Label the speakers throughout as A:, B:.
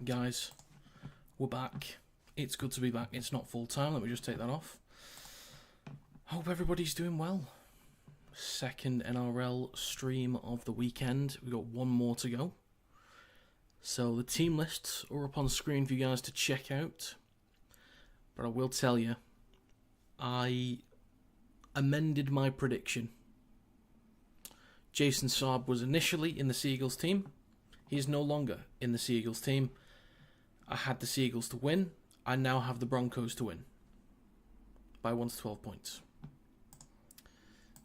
A: guys, we're back. It's good to be back. It's not full time. Let me just take that off. Hope everybody's doing well. Second NRL stream of the weekend. We've got one more to go. So the team lists are up on screen for you guys to check out. But I will tell you, I amended my prediction. Jason Saab was initially in the Seagulls team. He is no longer in the Seagulls team. I had the Seagulls to win. I now have the Broncos to win. By 1 to 12 points.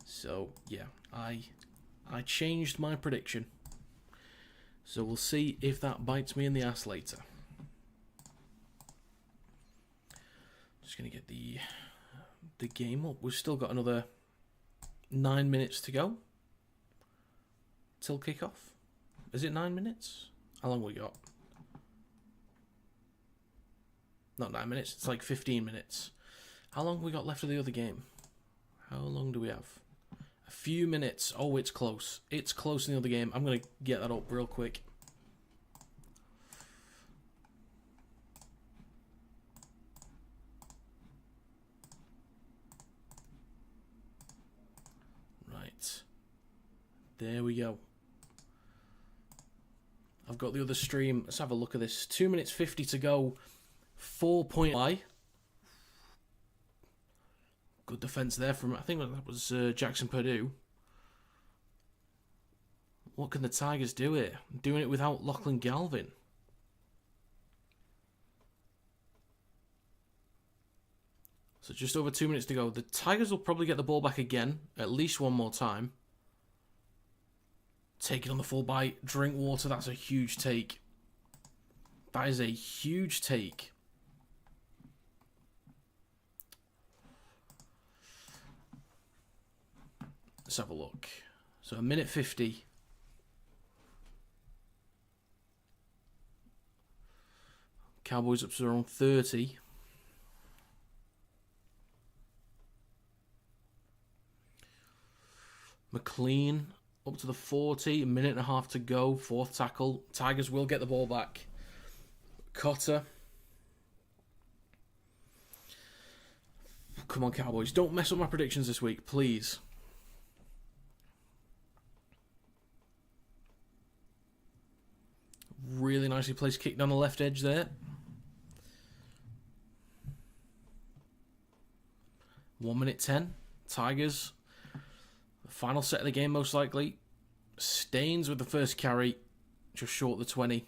A: So, yeah, I changed my prediction. So we'll see if that bites me in the ass later. Just going to get the game up. We've still got another 9 minutes to go till kickoff. Is it 9 minutes? How long we got? Not 9 minutes. It's like 15 minutes. How long have we got left of the other game? How long do we have? A few minutes. Oh, it's close. It's close in the other game. I'm going to get that up real quick. Right. There we go. I've got the other stream. Let's have a look at this. 2 minutes 50 to go. 4-point. Good defence there from, I think that was Jackson Purdue. What can the Tigers do here? Doing it without Lachlan Galvin. So just over 2 minutes to go. The Tigers will probably get the ball back again, at least one more time. Take it on the full bite. Drinkwater, that's a huge take. That is a huge take. Let's have a look. So a minute 50. Cowboys up to their own 30. McLean up to the 40. A minute and a half to go. Fourth tackle. Tigers will get the ball back. Cotter. Come on, Cowboys. Don't mess up my predictions this week, please. Really nicely placed kick down the left edge there. 1 minute 10. Tigers. The final set of the game, most likely. Staines with the first carry. Just short of the 20.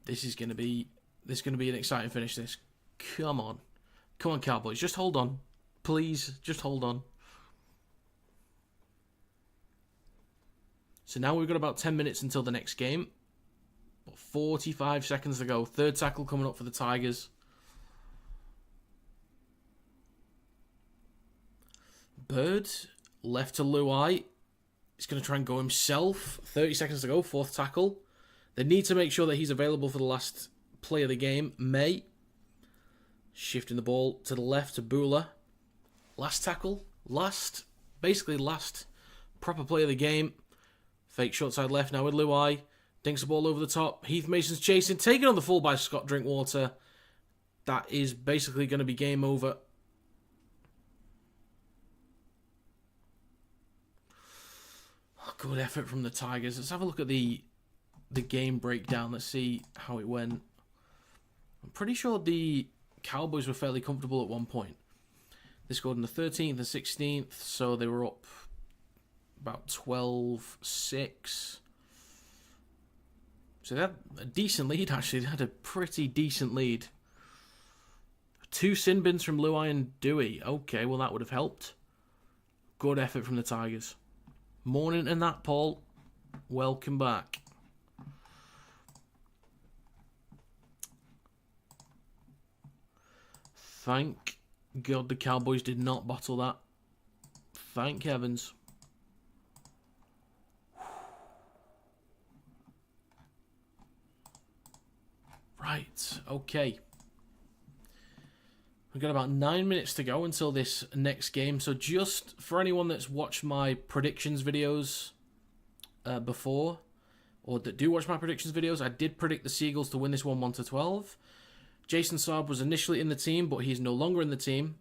A: This is going to be an exciting finish, this. Come on. Come on, Cowboys. Just hold on. Please, just hold on. So now we've got about 10 minutes until the next game. 45 seconds to go. Third tackle coming up for the Tigers. Bird, left to Luai. He's going to try and go himself. 30 seconds to go. Fourth tackle. They need to make sure that he's available for the last play of the game. May. Shifting the ball to the left to Bula. Last tackle. Basically last proper play of the game. Fake short side left now with Luai. Dinks the ball over the top. Heath Mason's chasing. Taken on the full by Scott Drinkwater. That is basically going to be game over. Good effort from the Tigers. Let's have a look at the game breakdown. Let's see how it went. I'm pretty sure the Cowboys were fairly comfortable at one point. They scored in the 13th and 16th, so they were up about 12-6. So they had a decent lead, actually. They had a pretty decent lead. 2 sin bins from Luai and Dewey. Okay, well, that would have helped. Good effort from the Tigers. Morning and that, Paul. Welcome back. Thank God the Cowboys did not bottle that. Thank heavens. Right, okay. We've got about 9 minutes to go until this next game. So just for anyone that's watched my predictions videos before, or that do watch my predictions videos, I did predict the Seagulls to win this one 1-12. Jason Saab was initially in the team, but he's no longer in the team.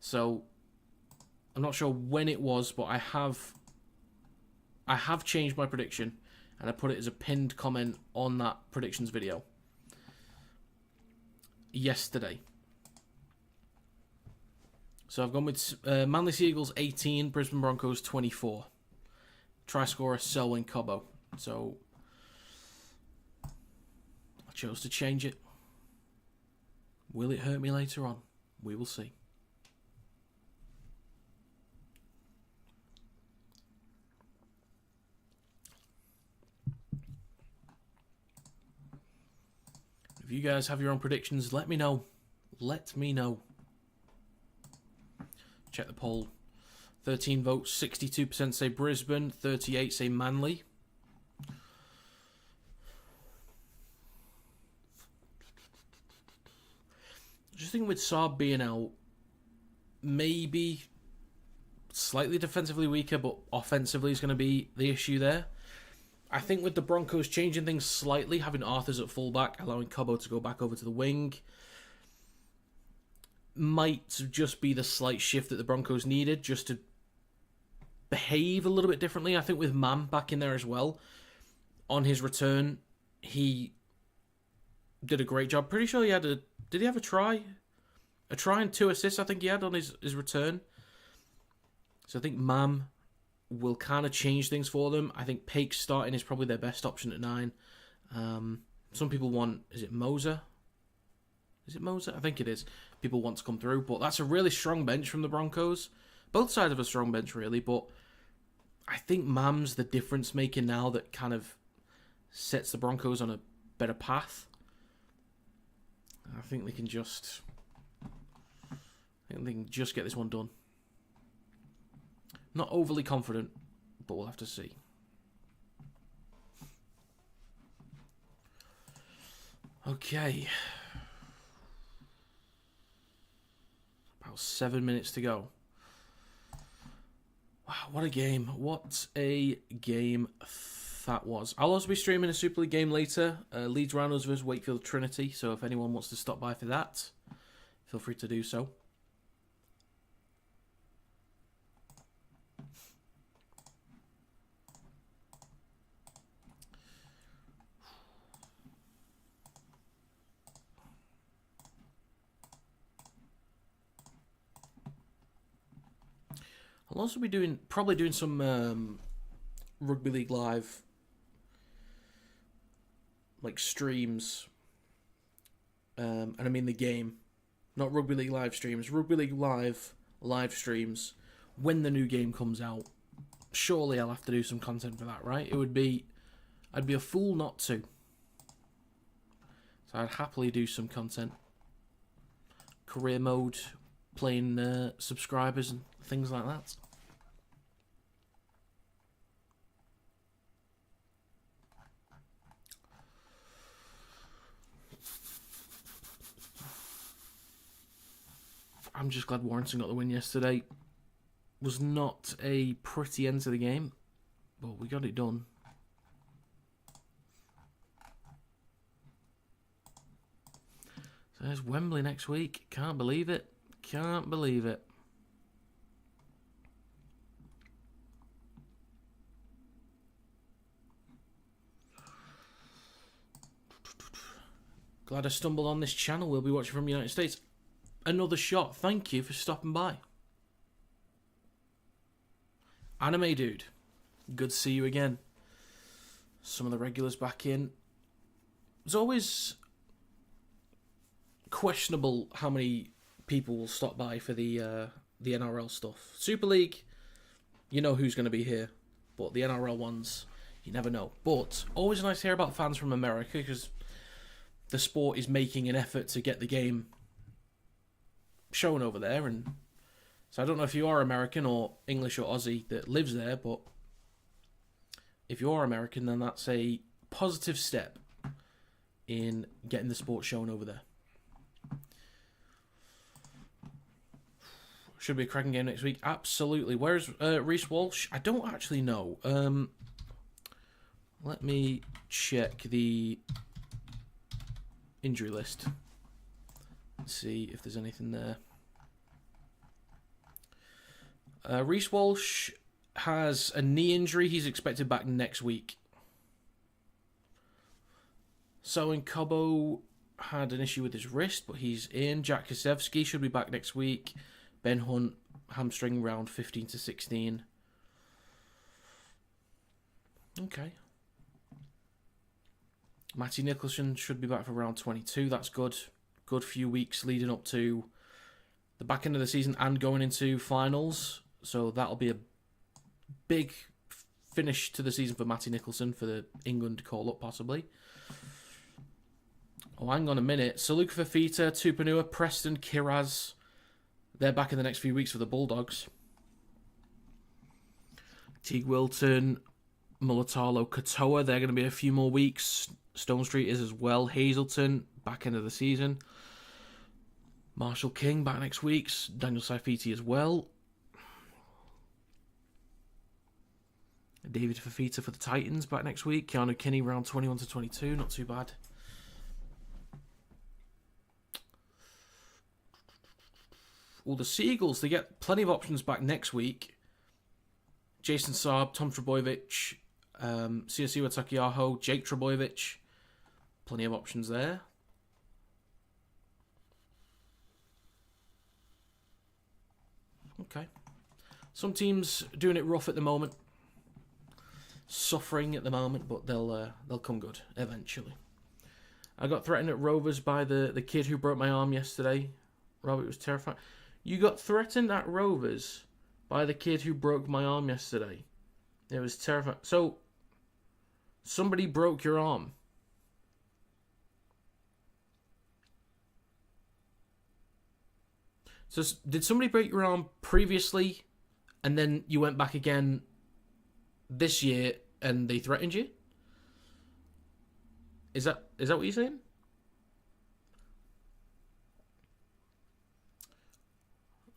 A: So I'm not sure when it was, but I have changed my prediction, and I put it as a pinned comment on that predictions video yesterday. So I've gone with Manly Seagulls 18, Brisbane Broncos 24. Try scorer Selwyn Cobbo. So I chose to change it. Will it hurt me later on? We will see. If you guys have your own predictions, let me know. Let me know. Check the poll. 13 votes, 62% say Brisbane, 38 say Manly. Just thinking with Saab being out, maybe slightly defensively weaker, but offensively is going to be the issue there. I think with the Broncos changing things slightly, having Arthurs at fullback, allowing Cobbo to go back over to the wing, might just be the slight shift that the Broncos needed just to behave a little bit differently. I think with Mam back in there as well, on his return, he did a great job. Pretty sure he had a... Did he have a try? A try and 2 assists, I think he had on his return. So I think Mam will kind of change things for them. I think Paik starting is probably their best option at 9. Some people want... Is it Moser? Is it Moser? I think it is. People want to come through. But that's a really strong bench from the Broncos. Both sides of a strong bench, really. But I think Mam's the difference maker now that kind of sets the Broncos on a better path. I think they can just... get this one done. Not overly confident, but we'll have to see. Okay. About 7 minutes to go. Wow, what a game. What a game that was. I'll also be streaming a Super League game later. Leeds Rhinos vs Wakefield Trinity. So if anyone wants to stop by for that, feel free to do so. I'll also be probably doing some Rugby League Live like streams, and I mean the game, not Rugby League Live streams. Rugby League live streams when the new game comes out. Surely I'll have to do some content for that, right? I'd be a fool not to. So I'd happily do some content. Career mode, playing subscribers and things like that. I'm just glad Warrington got the win yesterday. Was not a pretty end to the game, but we got it done. So there's Wembley next week. Can't believe it. Can't believe it. Glad I stumbled on this channel. We'll be watching from the United States. Another shot. Thank you for stopping by. Anime Dude. Good to see you again. Some of the regulars back in. It's always questionable how many people will stop by for the NRL stuff. Super League, you know who's going to be here. But the NRL ones, you never know. But always nice to hear about fans from America, because the sport is making an effort to get the game shown over there. And so I don't know if you are American or English or Aussie that lives there, but if you are American, then that's a positive step in getting the sport shown over there. Should be a cracking game next week. Absolutely. Where's Reece Walsh? I don't actually know. Let me check the injury list. See if there's anything there. Reece Walsh has a knee injury. He's expected back next week. Selwyn Cobbo had an issue with his wrist, but he's in. Jack Kasevsky should be back next week. Ben Hunt, hamstring round 15 to 16. Okay. Matty Nicholson should be back for round 22. That's good. Good few weeks leading up to the back end of the season and going into finals. So that'll be a big finish to the season for Matty Nicholson for the England call-up, possibly. Oh, hang on a minute. Saluka Fafita, Tupanua, Preston, Kiraz. They're back in the next few weeks for the Bulldogs. Teague Wilton, Mulatalo, Katoa. They're going to be a few more weeks. Stone Street is as well. Hazelton, back end of the season. Marshall King, back next week. Daniel Saifiti as well. David Fafita for the Titans, back next week. Keanu Kinney, round 21 to 22. Not too bad. Well, the Seagulls, they get plenty of options back next week. Jason Saab, Tom Trebojevic, Siosiwa Takiaho, Jake Trebojevic. Plenty of options there. Okay. Some teams doing it rough at the moment. Suffering at the moment, but they'll come good eventually. I got threatened at Rovers by the kid who broke my arm yesterday. Robert was terrifying. You got threatened at Rovers by the kid who broke my arm yesterday. It was terrifying. So, somebody broke your arm. So, did somebody break your arm previously, and then you went back again this year, and they threatened you? Is that what you're saying?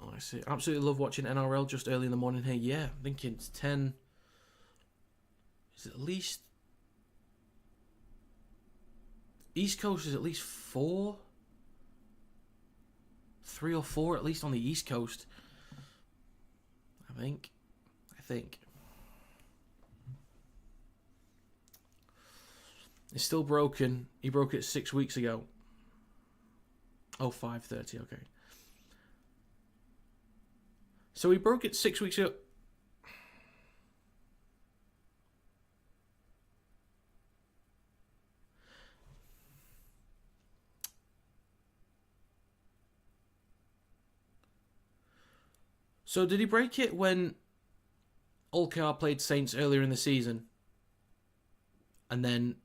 A: Oh, I see. Absolutely love watching NRL just early in the morning here. Yeah, I'm thinking it's 10. Is it at least... East Coast is at least 4? 3 or 4 at least on the East Coast. I think. It's still broken. He broke it 6 weeks ago. Oh, 5:30, okay. So he broke it 6 weeks ago. So did he break it when Olkar played Saints earlier in the season? And then...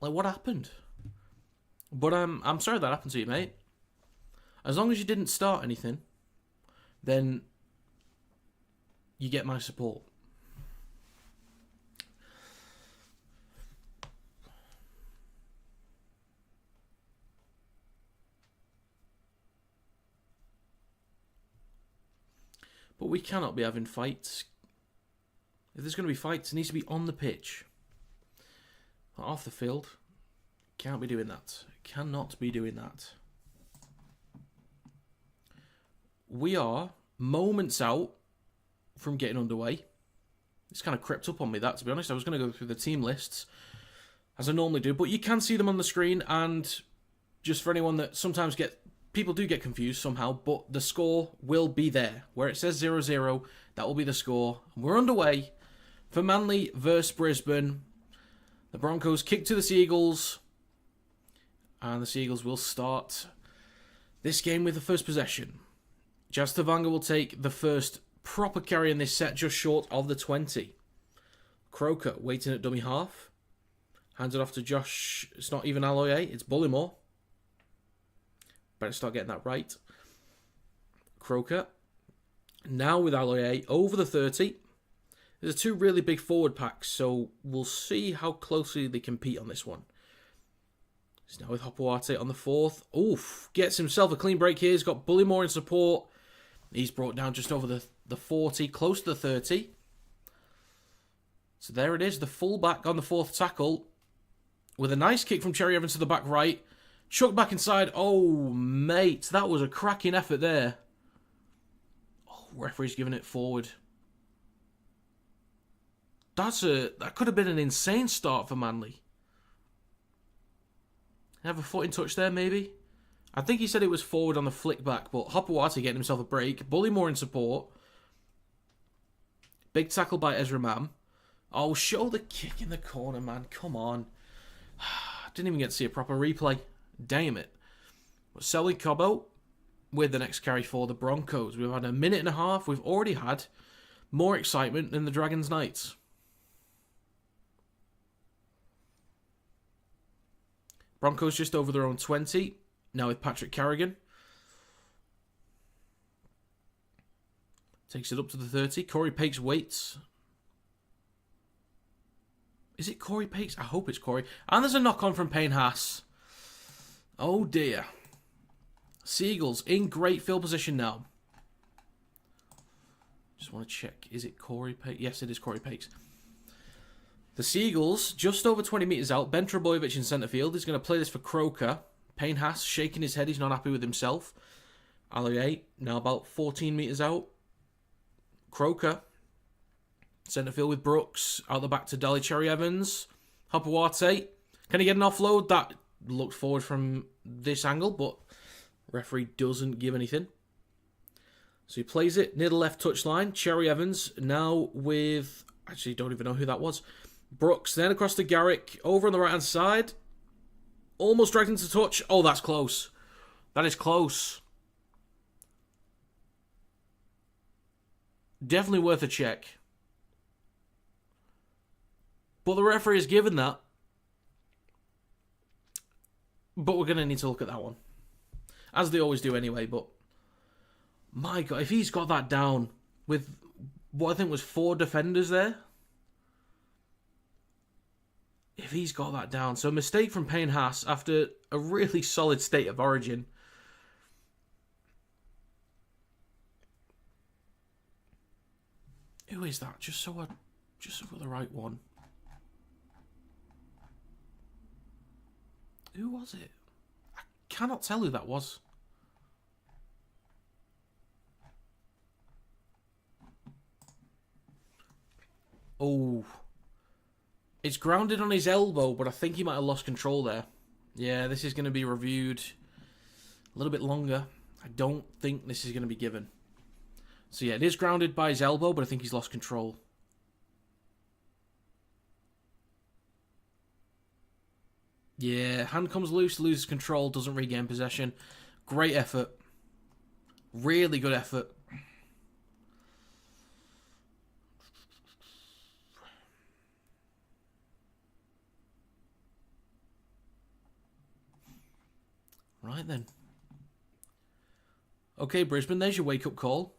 A: Like, what happened? But I'm sorry that happened to you, mate. As long as you didn't start anything, then you get my support. But we cannot be having fights. If there's going to be fights, it needs to be on the pitch. Not off the field. Can't be doing that. Cannot be doing that. We are moments out from getting underway. It's kind of crept up on me, that, to be honest. I was going to go through the team lists, as I normally do, but you can see them on the screen, and just for anyone that sometimes people do get confused somehow, but the score will be there. Where it says 0-0, that will be the score. We're underway for Manly versus Brisbane. The Broncos kick to the Seagulls, and the Seagulls will start this game with the first possession. Jazz Tavanga will take the first proper carry in this set, just short of the 20. Croker waiting at dummy half. Hands it off to Josh. It's not even Aloye, it's Bullimore. Better start getting that right. Croker. Now with Aloye over the 30. There's 2 really big forward packs, so we'll see how closely they compete on this one. He's now with Hopoate on the 4th. Oof, gets himself a clean break here. He's got Bullimore in support. He's brought down just over the 40, close to the 30. So there it is, the fullback on the fourth tackle with a nice kick from Cherry Evans to the back right. Chucked back inside. Oh, mate, that was a cracking effort there. Oh, referee's giving it forward. That could have been an insane start for Manly. Have a foot in touch there, maybe? I think he said it was forward on the flick back, but Hopewati getting himself a break. Bullymore in support. Big tackle by Ezra Mam. Oh, show the kick in the corner, man. Come on. Didn't even get to see a proper replay. Damn it. But Selly Cobbo with the next carry for the Broncos. We've had a minute and a half. We've already had more excitement than the Dragons Knights. Broncos just over their own 20. Now with Patrick Carrigan. Takes it up to the 30. Corey Pakes waits. Is it Corey Pakes? I hope it's Corey. And there's a knock-on from Payne Haas. Oh dear. Seagulls in great field position now. Just want to check. Is it Corey Pakes? Yes, it is Corey Pakes. The Seagulls, just over 20 metres out. Ben Trebojevic in centre field. He's going to play this for Croker. Payne Haas shaking his head. He's not happy with himself. Allier, now about 14 metres out. Croker. Centre field with Brooks. Out the back to Dali Cherry Evans. Hopewati. Can he get an offload? That looked forward from this angle, but referee doesn't give anything. So he plays it near the left touchline. Cherry Evans now with... Actually, don't even know who that was. Brooks, then across to Garrick. Over on the right-hand side. Almost dragged into touch. Oh, that's close. That is close. Definitely worth a check. But the referee has given that. But we're going to need to look at that one. As they always do anyway, but... My God, if he's got that down with what I think was 4 defenders there. If he's got that down. So a mistake from Payne Haas after a really solid state of origin. Who is that? Just so I've got the right one. Who was it? I cannot tell who that was. Oh. It's grounded on his elbow, but I think he might have lost control there. Yeah, this is going to be reviewed a little bit longer. I don't think this is going to be given. So yeah, it is grounded by his elbow, but I think he's lost control. Yeah, hand comes loose, loses control, doesn't regain possession. Great effort. Really good effort. Right then. Okay, Brisbane, there's your wake-up call.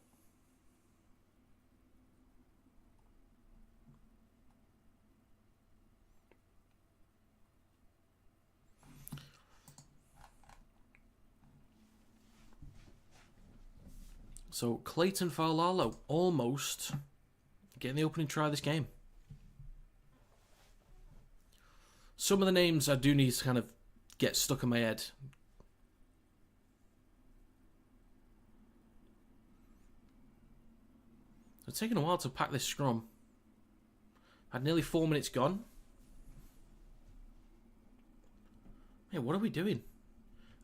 A: So, Clayton Faulalo almost getting the opening try of this game. Some of the names I do need to kind of get stuck in my head. It's taken a while to pack this scrum. Had nearly 4 minutes gone. Hey, what are we doing?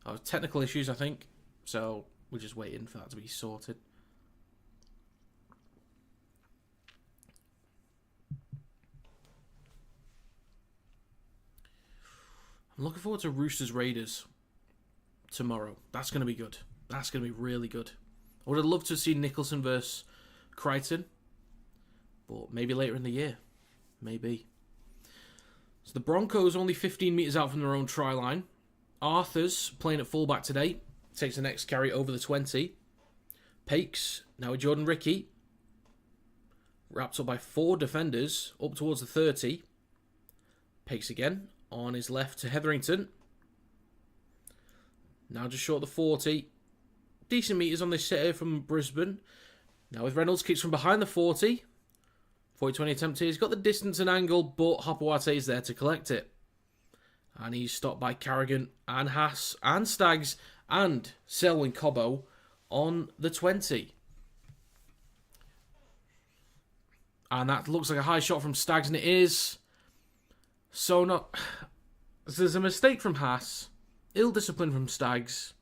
A: Oh, technical issues, I think. So, we're just waiting for that to be sorted. I'm looking forward to Roosters Raiders tomorrow. That's going to be good. That's going to be really good. I would have loved to see Nicholson versus Crichton, but maybe later in the year. Maybe. So the Broncos only 15 metres out from their own try line. Arthur's playing at fullback today. Takes the next carry over the 20. Pakes, now with Jordan Ricky. Wrapped up by 4 defenders, up towards the 30. Pakes again, on his left to Hetherington. Now just short of the 40. Decent metres on this set here from Brisbane. Now with Reynolds, kicks from behind the 40. 40-20 attempt here. He's got the distance and angle, but Hopawate is there to collect it. And he's stopped by Carrigan and Haas and Staggs and Selwyn Cobbo on the 20. And that looks like a high shot from Staggs, and it is. So not... There's a mistake from Haas. Ill discipline from Staggs.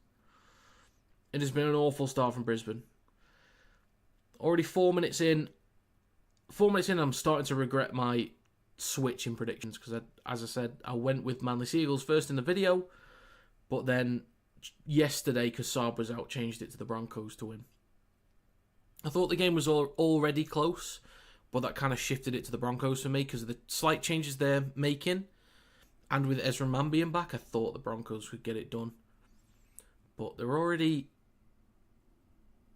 A: It has been an awful start from Brisbane. Already 4 minutes in. 4 minutes in, I'm starting to regret my switch in predictions. Because, as I said, I went with Manly Seagulls first in the video. But then, yesterday, because Saab was out, changed it to the Broncos to win. I thought the game was already close. But that kind of shifted it to the Broncos for me. Because of the slight changes they're making. And with Ezra Mann being back, I thought the Broncos could get it done. But they're already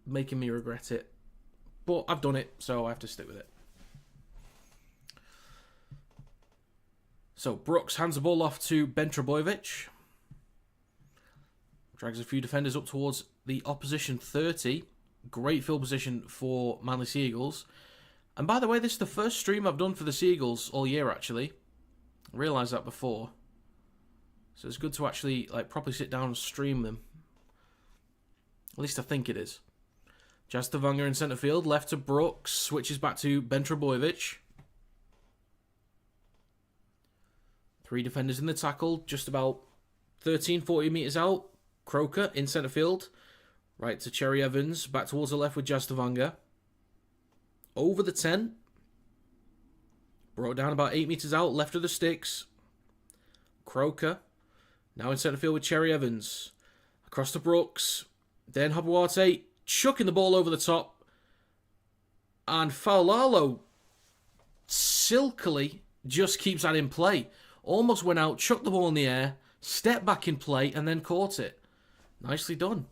A: making me regret it. But I've done it, so I have to stick with it. So Brooks hands the ball off to Ben Trebojevic. Drags a few defenders up towards the opposition 30. Great field position for Manly Seagulls. And by the way, this is the first stream I've done for the Seagulls all year, actually. I realised that before. So it's good to actually properly sit down and stream them. At least I think it is. Jas Tavanga in centre field, left to Brooks, switches back to Ben Trebojevic. 3 defenders in the tackle, just about 13-14 metres out. Croker in centre field, right to Cherry Evans, back towards the left with Jas Tavanga. Over the 10. Brought down about 8 metres out, left of the sticks. Croker, now in centre field with Cherry Evans. Across to Brooks, then Hopawate, chucking the ball over the top. And Faulalo silkily just keeps that in play. Almost went out, chucked the ball in the air, stepped back in play, and then caught it. Nicely done.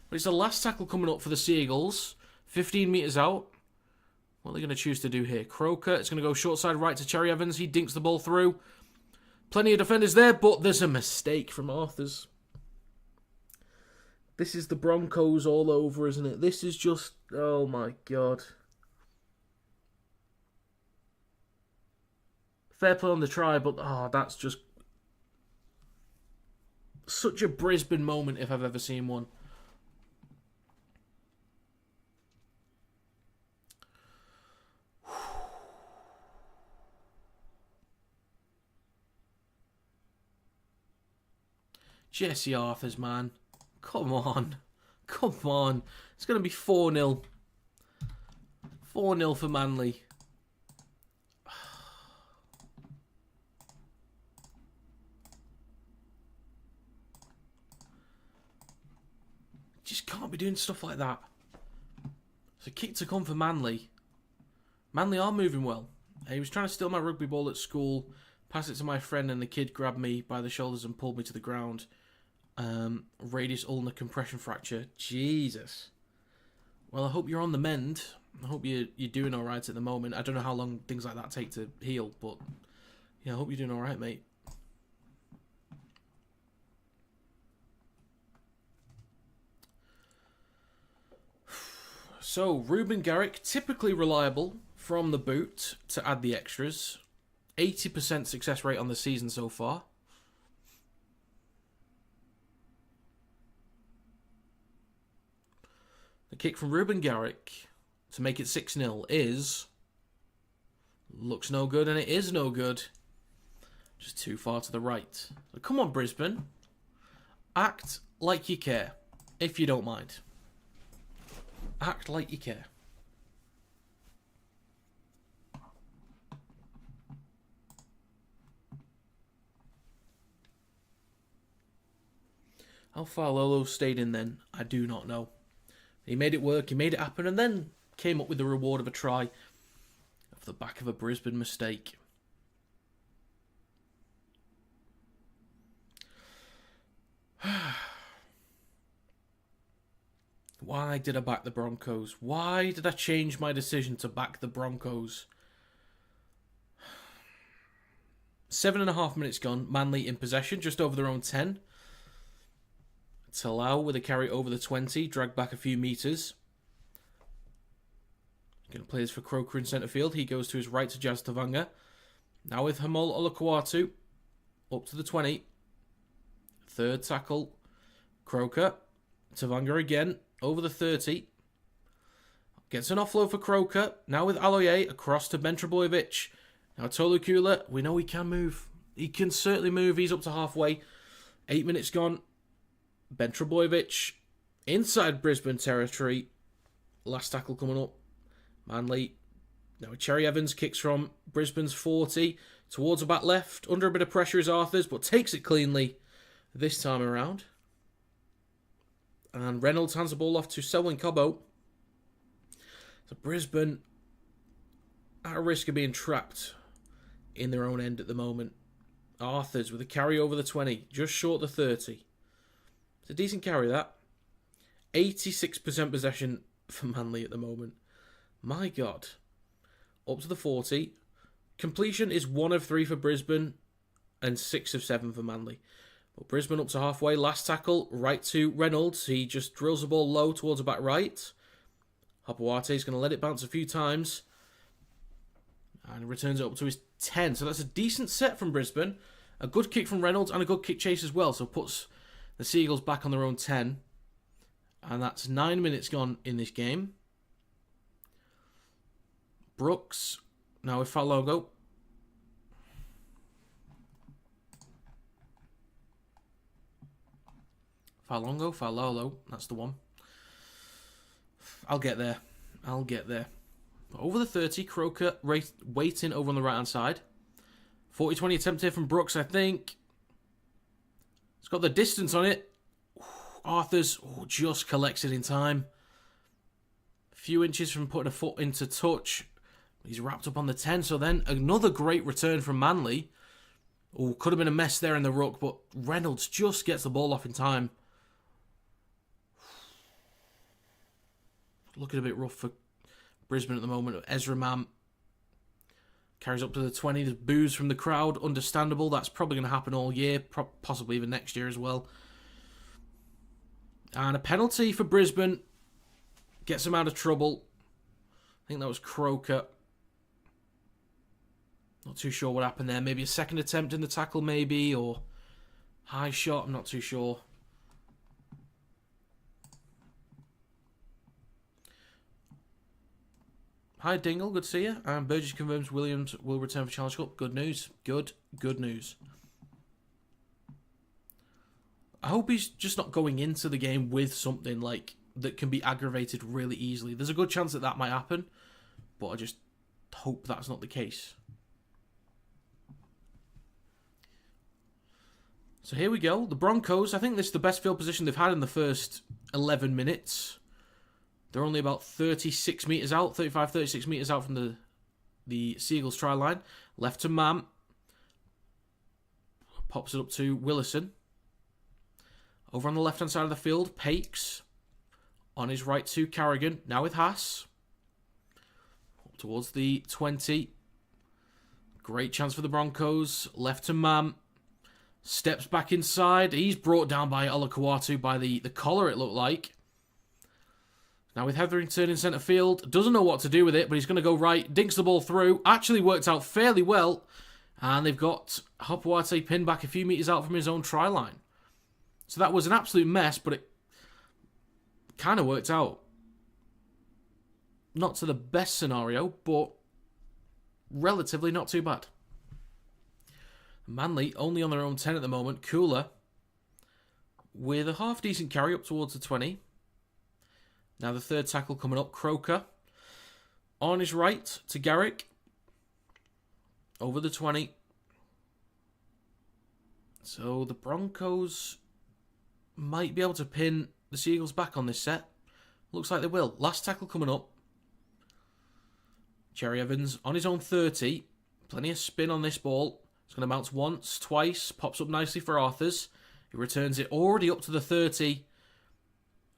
A: But it's the last tackle coming up for the Seagulls. 15 metres out. What are they going to choose to do here? Croker, it's going to go short side right to Cherry Evans. He dinks the ball through. Plenty of defenders there, but there's a mistake from Arthurs. This is the Broncos all over, isn't it? This is just... Oh, my God. Fair play on the try, but... Oh, that's just... Such a Brisbane moment, if I've ever seen one. Jesse Arthurs, man. Come on. Come on. It's going to be 4-0. 4-0 for Manly. Just can't be doing stuff like that. It's a kick to come for Manly. Manly are moving well. He was trying to steal my rugby ball at school. Pass it to my friend and the kid grabbed me by the shoulders and pulled me to the ground. Radius ulnar compression fracture. Jesus. Well, I hope you're on the mend. I hope you're doing alright at the moment. I don't know how long things like that take to heal, but yeah, I hope you're doing alright, mate. So, Ruben Garrick, typically reliable from the boot to add the extras. 80% success rate on the season so far. The kick from Ruben Garrick to make it 6-0 is... Looks no good, and it is no good. Just too far to the right. So come on, Brisbane. Act like you care, if you don't mind. Act like you care. How far Lolo stayed in then, I do not know. He made it work, he made it happen, and then came up with the reward of a try off the back of a Brisbane mistake. Why did I back the Broncos? Why did I change my decision to back the Broncos? 7.5 minutes gone. Manly in possession, just over their own 10. Talau with a carry over the 20, dragged back a few metres. Going to play this for Croker in centre field. He goes to his right to Jazz Tavanga. Now with Hamol Olukwatu. Up to the 20. Third tackle. Croker. Tavanga again. Over the 30. Gets an offload for Croker. Now with Aloye across to Ben Trebojevic. Now Tolu Kula. We know he can move. He can certainly move. He's up to halfway. 8 minutes gone. Ben Trebojevic inside Brisbane territory. Last tackle coming up. Manly. Now Cherry Evans kicks from Brisbane's 40 towards the back left. Under a bit of pressure is Arthurs, but takes it cleanly this time around. And Reynolds hands the ball off to Selwyn Cobbo. So Brisbane at risk of being trapped in their own end at the moment. Arthurs with a carry over the 20, just short the 30. It's a decent carry, that. 86% possession for Manly at the moment. My God. Up to the 40. Completion is 1 of 3 for Brisbane and 6 of 7 for Manly. But Brisbane up to halfway. Last tackle, right to Reynolds. He just drills the ball low towards the back right. Hopewate is going to let it bounce a few times. And returns it up to his 10. So that's a decent set from Brisbane. A good kick from Reynolds and a good kick chase as well. So puts the Seagulls back on their own 10. And that's 9 minutes gone in this game. Brooks. Now with Falogo. Falolo. That's the one. I'll get there. Over the 30, Croker waiting over on the right-hand side. 40-20 attempt here from Brooks, I think. It's got the distance on it. Arthurs just collects it in time. A few inches from putting a foot into touch. He's wrapped up on the 10, so then another great return from Manly. Could have been a mess there in the ruck, but Reynolds just gets the ball off in time. Looking a bit rough for Brisbane at the moment. Ezra Mam carries up to the 20. There's boos from the crowd. Understandable. That's probably going to happen all year. Possibly even next year as well. And a penalty for Brisbane. Gets them out of trouble. I think that was Croker. Not too sure what happened there. Maybe a second attempt in the tackle maybe. Or high shot. I'm not too sure. Hi Dingle, good to see you. And Burgess confirms Williams will return for Challenge Cup. Good news. Good news. I hope he's just not going into the game with something like that can be aggravated really easily. There's a good chance that might happen, but I just hope that's not the case. So here we go. The Broncos, I think this is the best field position they've had in the first 11 minutes. They're only about 36 metres out, 35, 36 metres out from the Seagulls try line. Left to Mam. Pops it up to Willison. Over on the left-hand side of the field, Pakes. On his right to Carrigan. Now with Haas. Up towards the 20. Great chance for the Broncos. Left to Mam. Steps back inside. He's brought down by Olukwatu by the collar, it looked like. Now with Hetherington in centre field, doesn't know what to do with it, but he's going to go right, dinks the ball through, actually worked out fairly well, and they've got Hopewate pinned back a few metres out from his own try line. So that was an absolute mess, but it kind of worked out. Not to the best scenario, but relatively not too bad. Manly only on their own 10 at the moment. Cooler with a half-decent carry up towards the 20. Now the third tackle coming up, Croker. On his right to Garrick. Over the 20. So the Broncos might be able to pin the Seagulls back on this set. Looks like they will. Last tackle coming up. Cherry Evans on his own 30. Plenty of spin on this ball. It's going to bounce once, twice. Pops up nicely for Arthurs. He returns it already up to the 30.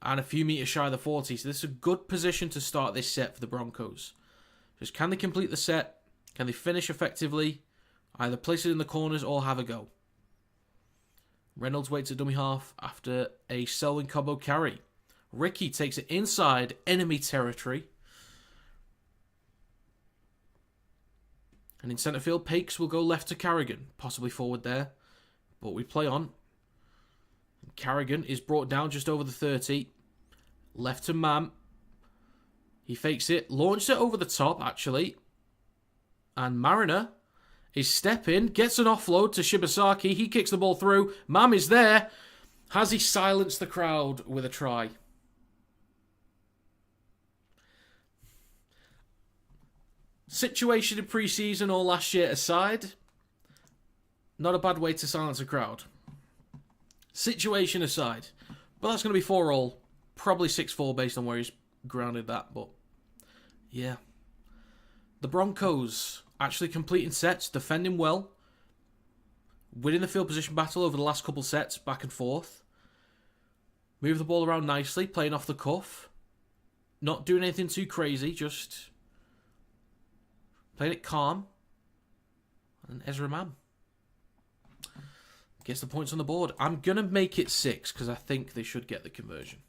A: And a few metres shy of the 40. So this is a good position to start this set for the Broncos. Just can they complete the set? Can they finish effectively? Either place it in the corners or have a go. Reynolds waits at dummy half after a Selwyn Cobbo carry. Ricky takes it inside enemy territory. And in centre field, Pakes will go left to Carrigan, possibly forward there. But we play on. Carrigan is brought down just over the 30. Left to Mam. He fakes it. Launched it over the top, actually. And Mariner is stepping. Gets an offload to Shibasaki. He kicks the ball through. Mam is there. Has he silenced the crowd with a try? Situation in pre-season or last year aside, not a bad way to silence a crowd. Situation aside, but that's going to be 4-all. Probably 6-4 based on where he's grounded that, but yeah. The Broncos actually completing sets, defending well, winning the field position battle over the last couple sets, back and forth. Move the ball around nicely, playing off the cuff. Not doing anything too crazy, just playing it calm. And Ezra Mam gets the points on the board. I'm going to make it 6 because I think they should get the conversion.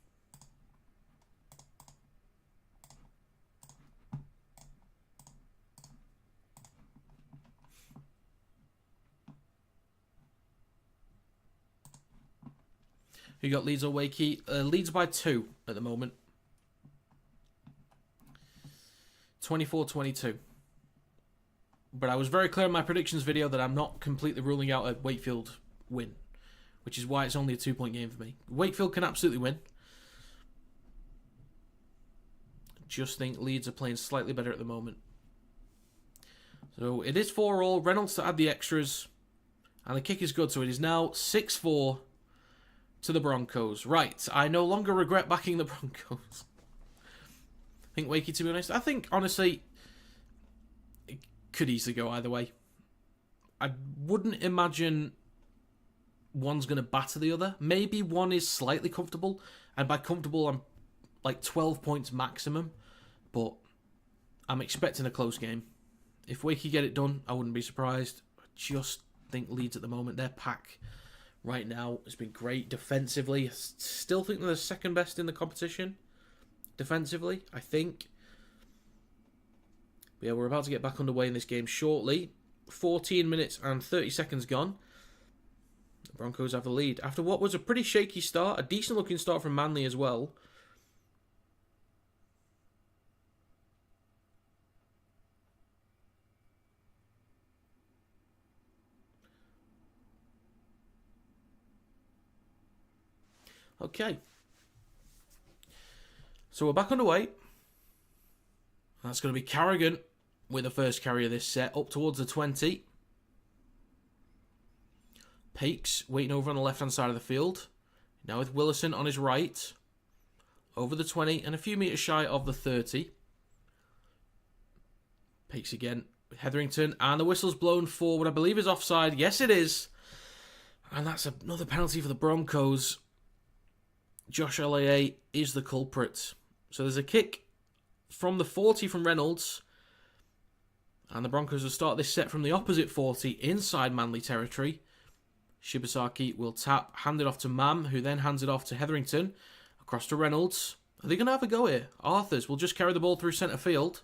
A: You got Leeds or Wakey? Leeds by 2 at the moment. 24-22. But I was very clear in my predictions video that I'm not completely ruling out a Wakefield win, which is why it's only a 2-point game for me. Wakefield can absolutely win. Just think Leeds are playing slightly better at the moment. So it is 4-all. Reynolds to add the extras. And the kick is good, so it is now 6-4 to the Broncos. Right, I no longer regret backing the Broncos. I think Wakey, to be honest, I think, honestly, it could easily go either way. I wouldn't imagine one's going to batter the other. Maybe one is slightly comfortable, and by comfortable, I'm like 12 points maximum, but I'm expecting a close game. If Wakey get it done, I wouldn't be surprised. I just think Leeds at the moment, their pack right now has been great defensively. I still think they're the second best in the competition defensively, I think. But yeah, we're about to get back underway in this game shortly. 14 minutes and 30 seconds gone. The Broncos have the lead. After what was a pretty shaky start, a decent looking start from Manly as well. Okay. So we're back underway. That's going to be Carrigan with the first carry of this set, up towards the 20. Pakes waiting over on the left-hand side of the field. Now with Willison on his right. Over the 20 and a few metres shy of the 30. Pakes again with Hetherington. And the whistle's blown for what I believe is offside. Yes, it is. And that's another penalty for the Broncos. Josh LAA is the culprit. So there's a kick from the 40 from Reynolds. And the Broncos will start this set from the opposite 40 inside Manly territory. Shibasaki will tap, hand it off to Mam, who then hands it off to Hetherington. Across to Reynolds. Are they going to have a go here? Arthurs will just carry the ball through centre field.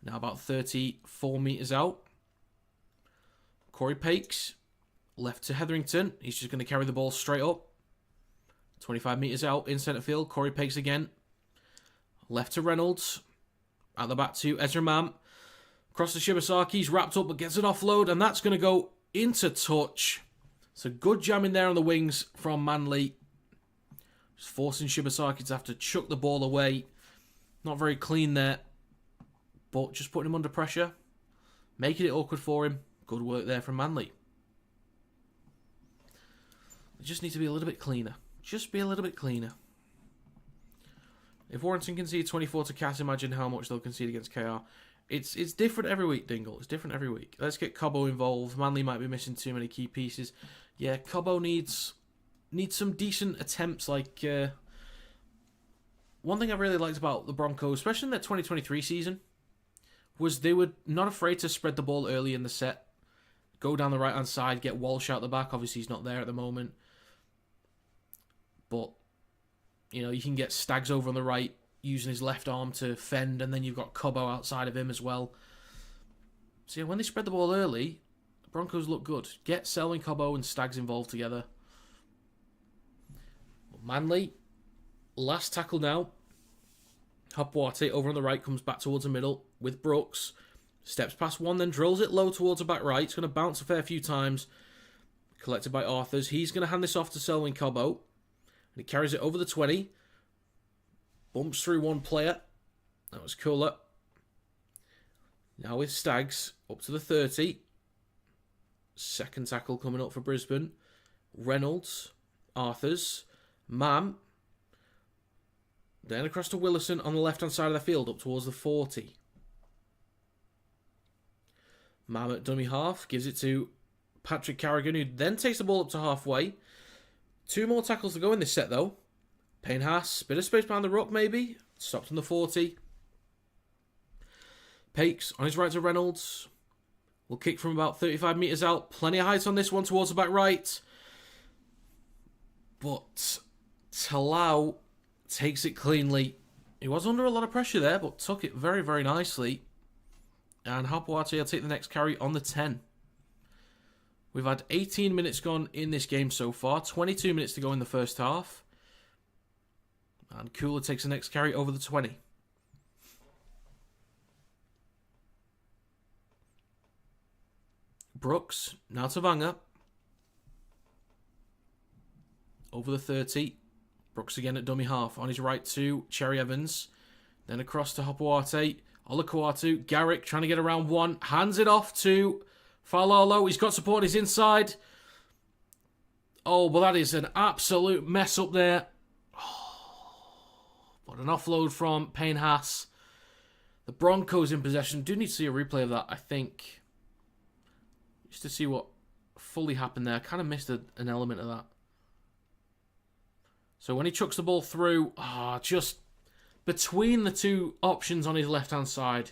A: Now about 34 metres out. Corey Pakes. Left to Hetherington. He's just going to carry the ball straight up. 25 metres out in centre field. Corey Pakes again. Left to Reynolds. At the back to Ezra Mam. Across to Shibasaki. He's wrapped up but gets an offload. And that's going to go into touch. So good jamming there on the wings from Manly. Just forcing Shibasaki to have to chuck the ball away. Not very clean there. But just putting him under pressure. Making it awkward for him. Good work there from Manly. They just need to be a little bit cleaner. Just be a little bit cleaner. If Warrington concede 24 to Cass, imagine how much they'll concede against KR. It's different every week, Dingle. It's different every week. Let's get Cobbo involved. Manly might be missing too many key pieces. Yeah, Cobbo needs some decent attempts. Like one thing I really liked about the Broncos, especially in their 2023 season, was they were not afraid to spread the ball early in the set. Go down the right-hand side, get Walsh out the back. Obviously, he's not there at the moment. But, you know, you can get Staggs over on the right, using his left arm to fend, and then you've got Cobbo outside of him as well. So yeah, when they spread the ball early, the Broncos look good. Get Selwyn Cobbo and Staggs involved together. Manly, last tackle now. Hopwate over on the right comes back towards the middle with Brooks. Steps past one, then drills it low towards the back right. It's going to bounce a fair few times. Collected by Arthurs. He's going to hand this off to Selwyn Cobbo. And he carries it over the 20. Bumps through one player. That was Cooler. Now with Staggs up to the 30. Second tackle coming up for Brisbane. Reynolds. Arthurs. Mam. Then across to Willison on the left-hand side of the field up towards the 40. Mam at dummy half. Gives it to Patrick Carrigan, who then takes the ball up to halfway. 2 more tackles to go in this set, though. Payne Haas. Bit of space behind the ruck, maybe. Stopped on the 40. Pakes on his right to Reynolds. Will kick from about 35 metres out. Plenty of height on this one towards the back right. But Talau takes it cleanly. He was under a lot of pressure there, but took it very, very nicely. And Hopwate will take the next carry on the 10. We've had 18 minutes gone in this game so far. 22 minutes to go in the first half. And Cooler takes the next carry over the 20. Brooks, now to Vanga. Over the 30. Brooks again at dummy half. On his right to Cherry Evans. Then across to Hopwate. Olakuatu. Garrick trying to get around one. Hands it off to Falalo. He's got support. He's inside. Oh, but that is an absolute mess up there. But an offload from Payne Haas. The Broncos in possession. Do need to see a replay of that, I think. Just to see what fully happened there. I kind of missed an element of that. So when he chucks the ball through, just between the 2 options on his left-hand side.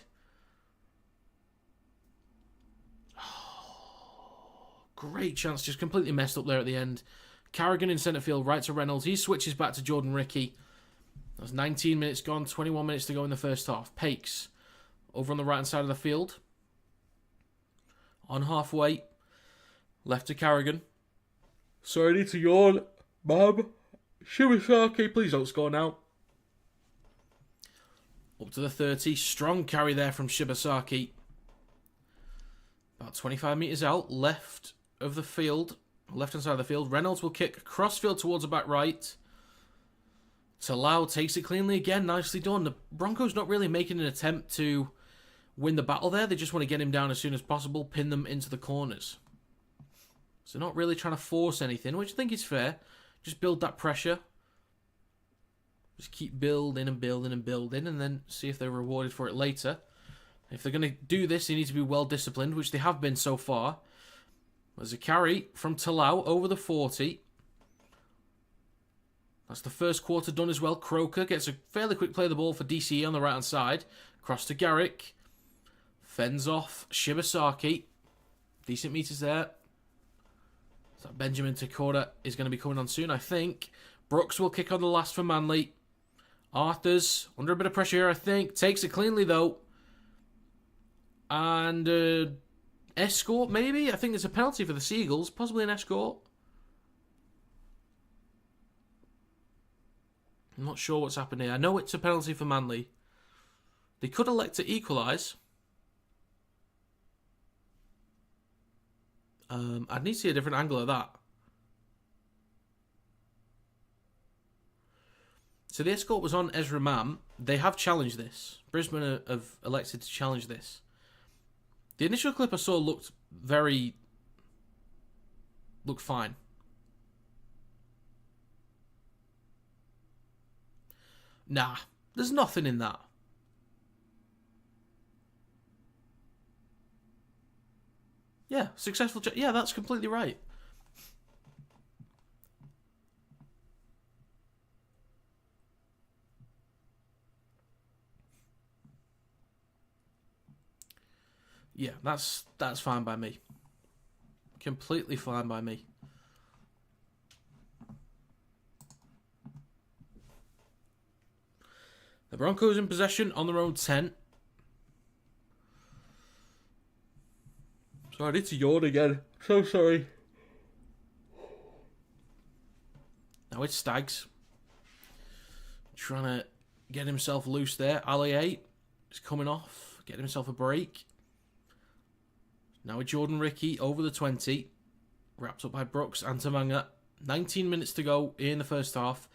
A: Great chance, just completely messed up there at the end. Carrigan in centre field, right to Reynolds. He switches back to Jordan Rickey. That's 19 minutes gone, 21 minutes to go in the first half. Pakes over on the right-hand side of the field. On halfway. Left to Carrigan. Sorry, I need to yawn. Mum. Shimisaki, please don't score now. Up to the 30. Strong carry there from Shibasaki. About 25 metres out. Left of the field. Left-hand side of the field. Reynolds will kick cross field towards the back right. Talau takes it cleanly again. Nicely done. The Broncos not really making an attempt to win the battle there. They just want to get him down as soon as possible. Pin them into the corners. So not really trying to force anything, which I think is fair. Just build that pressure. Just keep building and building and building, and then see if they're rewarded for it later. If they're going to do this, they need to be well disciplined, which they have been so far. There's a carry from Talau over the 40. That's the first quarter done as well. Croker gets a fairly quick play of the ball for DCE on the right-hand side. Cross to Garrick. Fends off Shibasaki. Decent meters there. So Benjamin Takora is going to be coming on soon, I think. Brooks will kick on the last for Manly. Arthurs, under a bit of pressure here, I think. Takes it cleanly, though. And escort, maybe? I think there's a penalty for the Seagulls. Possibly an escort. I'm not sure what's happened here. I know it's a penalty for Manly. They could elect to equalise. I'd need to see a different angle of that. So the escort was on Ezra Mam. They have challenged this. Brisbane have elected to challenge this. The initial clip I saw looked fine. Nah, there's nothing in that. Yeah, successful. Yeah, that's completely right. Yeah, that's fine by me. Completely fine by me. The Broncos in possession on their own 10. Sorry, I need to yawn again. So sorry. Now it's Stags. Trying to get himself loose there. Ali 8 is coming off. Getting himself a break. Now with Jordan Ricky over the 20. Wrapped up by Brooks and Tamanga. 19 minutes to go in the first half.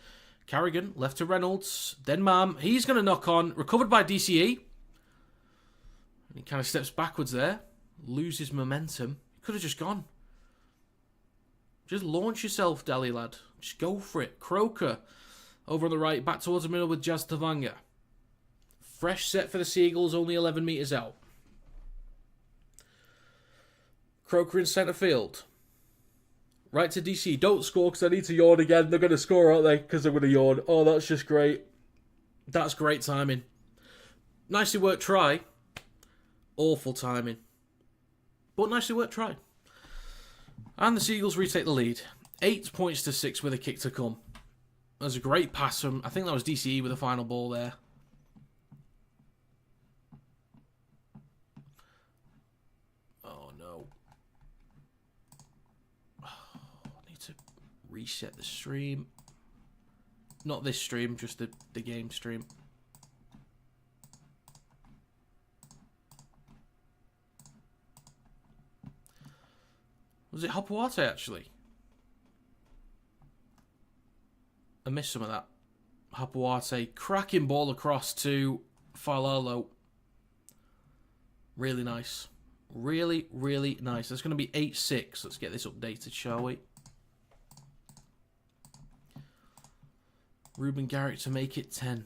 A: Carrigan left to Reynolds. Then Mam. He's going to knock on. Recovered by DCE. He kind of steps backwards there. Loses momentum. Could have just gone. Just launch yourself, Dally lad. Just go for it. Croker over on the right. Back towards the middle with Jazz Tavanga. Fresh set for the Seagulls. Only 11 metres out. Croker in centre field. Right to DC. Don't score because I need to yawn again. They're going to score, aren't they? Because they're going to yawn. Oh, that's just great. That's great timing. Nicely worked try. Awful timing. But nicely worked try. And the Seagulls retake the lead. 8 points to 6 with a kick to come. That was a great pass from, I think that was DCE with the final ball there. Oh no. I need to reset the stream. Not this stream, just the game stream. Was it Hopawate, actually? I missed some of that. Hopawate, cracking ball across to Falalo. Really nice. Really, really nice. That's going to be 8-6. Let's get this updated, shall we? Ruben Garrick to make it 10.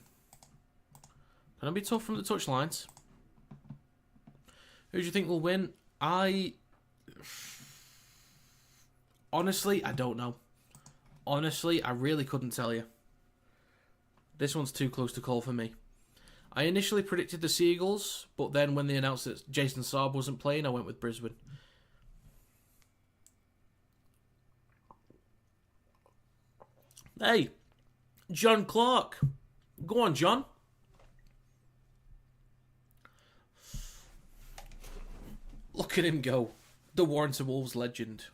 A: Going to be tough from the touchlines. Who do you think will win? Honestly, I don't know. Honestly, I really couldn't tell you. This one's too close to call for me. I initially predicted the Seagulls, but then when they announced that Jason Saab wasn't playing, I went with Brisbane. Hey, John Clark. Go on, John. Look at him go. The Warrington Wolves legend.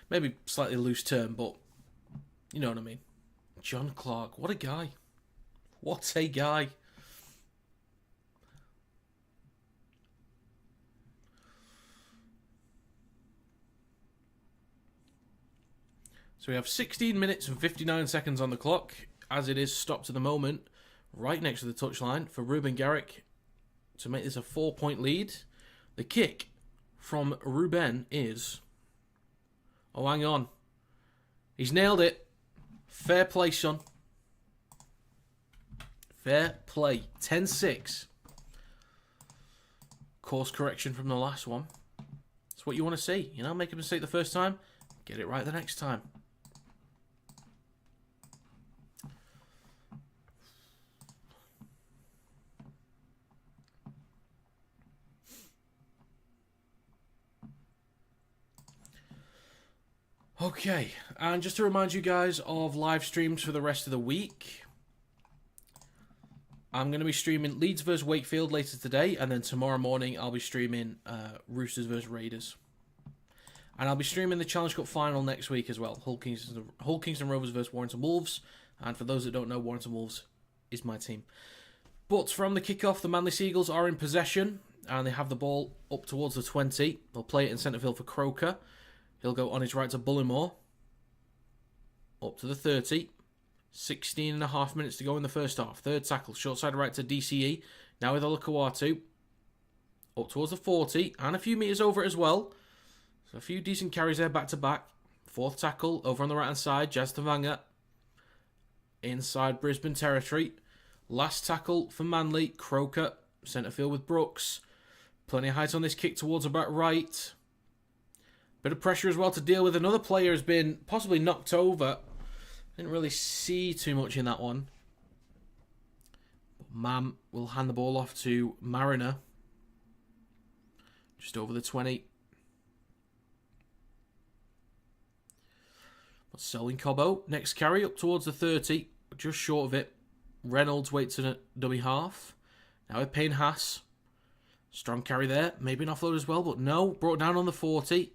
A: Maybe slightly loose term, but you know what I mean. John Clark, what a guy. What a guy. So we have 16 minutes and 59 seconds on the clock, as it is stopped at the moment, right next to the touchline for Ruben Garrick to make this a 4-point lead. The kick from Ruben is... Oh, hang on. He's nailed it. Fair play, son. Fair play. 10-6. Course correction from the last one. That's what you want to see. You know, make a mistake the first time, get it right the next time. Okay, and just to remind you guys of live streams for the rest of the week. I'm going to be streaming Leeds vs Wakefield later today, and then tomorrow morning I'll be streaming Roosters vs Raiders. And I'll be streaming the Challenge Cup final next week as well. Hull Kingston Rovers vs Warrington Wolves. And for those that don't know, Warrington Wolves is my team. But from the kickoff, the Manly Seagulls are in possession, and they have the ball up towards the 20. They'll play it in centre field for Croker. He'll go on his right to Bullimore. Up to the 30. 16.5 minutes to go in the first half. Third tackle. Short side right to DCE. Now with Olakawatu. Up towards the 40. And a few metres over it as well. So a few decent carries there back to back. Fourth tackle. Over on the right hand side. Jazz Tavanga. Inside Brisbane territory. Last tackle for Manly. Croker. Centre field with Brooks. Plenty of height on this kick towards about right. Bit of pressure as well to deal with. Another player has been possibly knocked over. Didn't really see too much in that one. But Mam will hand the ball off to Mariner. Just over the 20. But Selwyn Cobbo. Next carry up towards the 30. Just short of it. Reynolds waits in a dummy half. Now with Payne Haas. Strong carry there. Maybe an offload as well, but no. Brought down on the 40.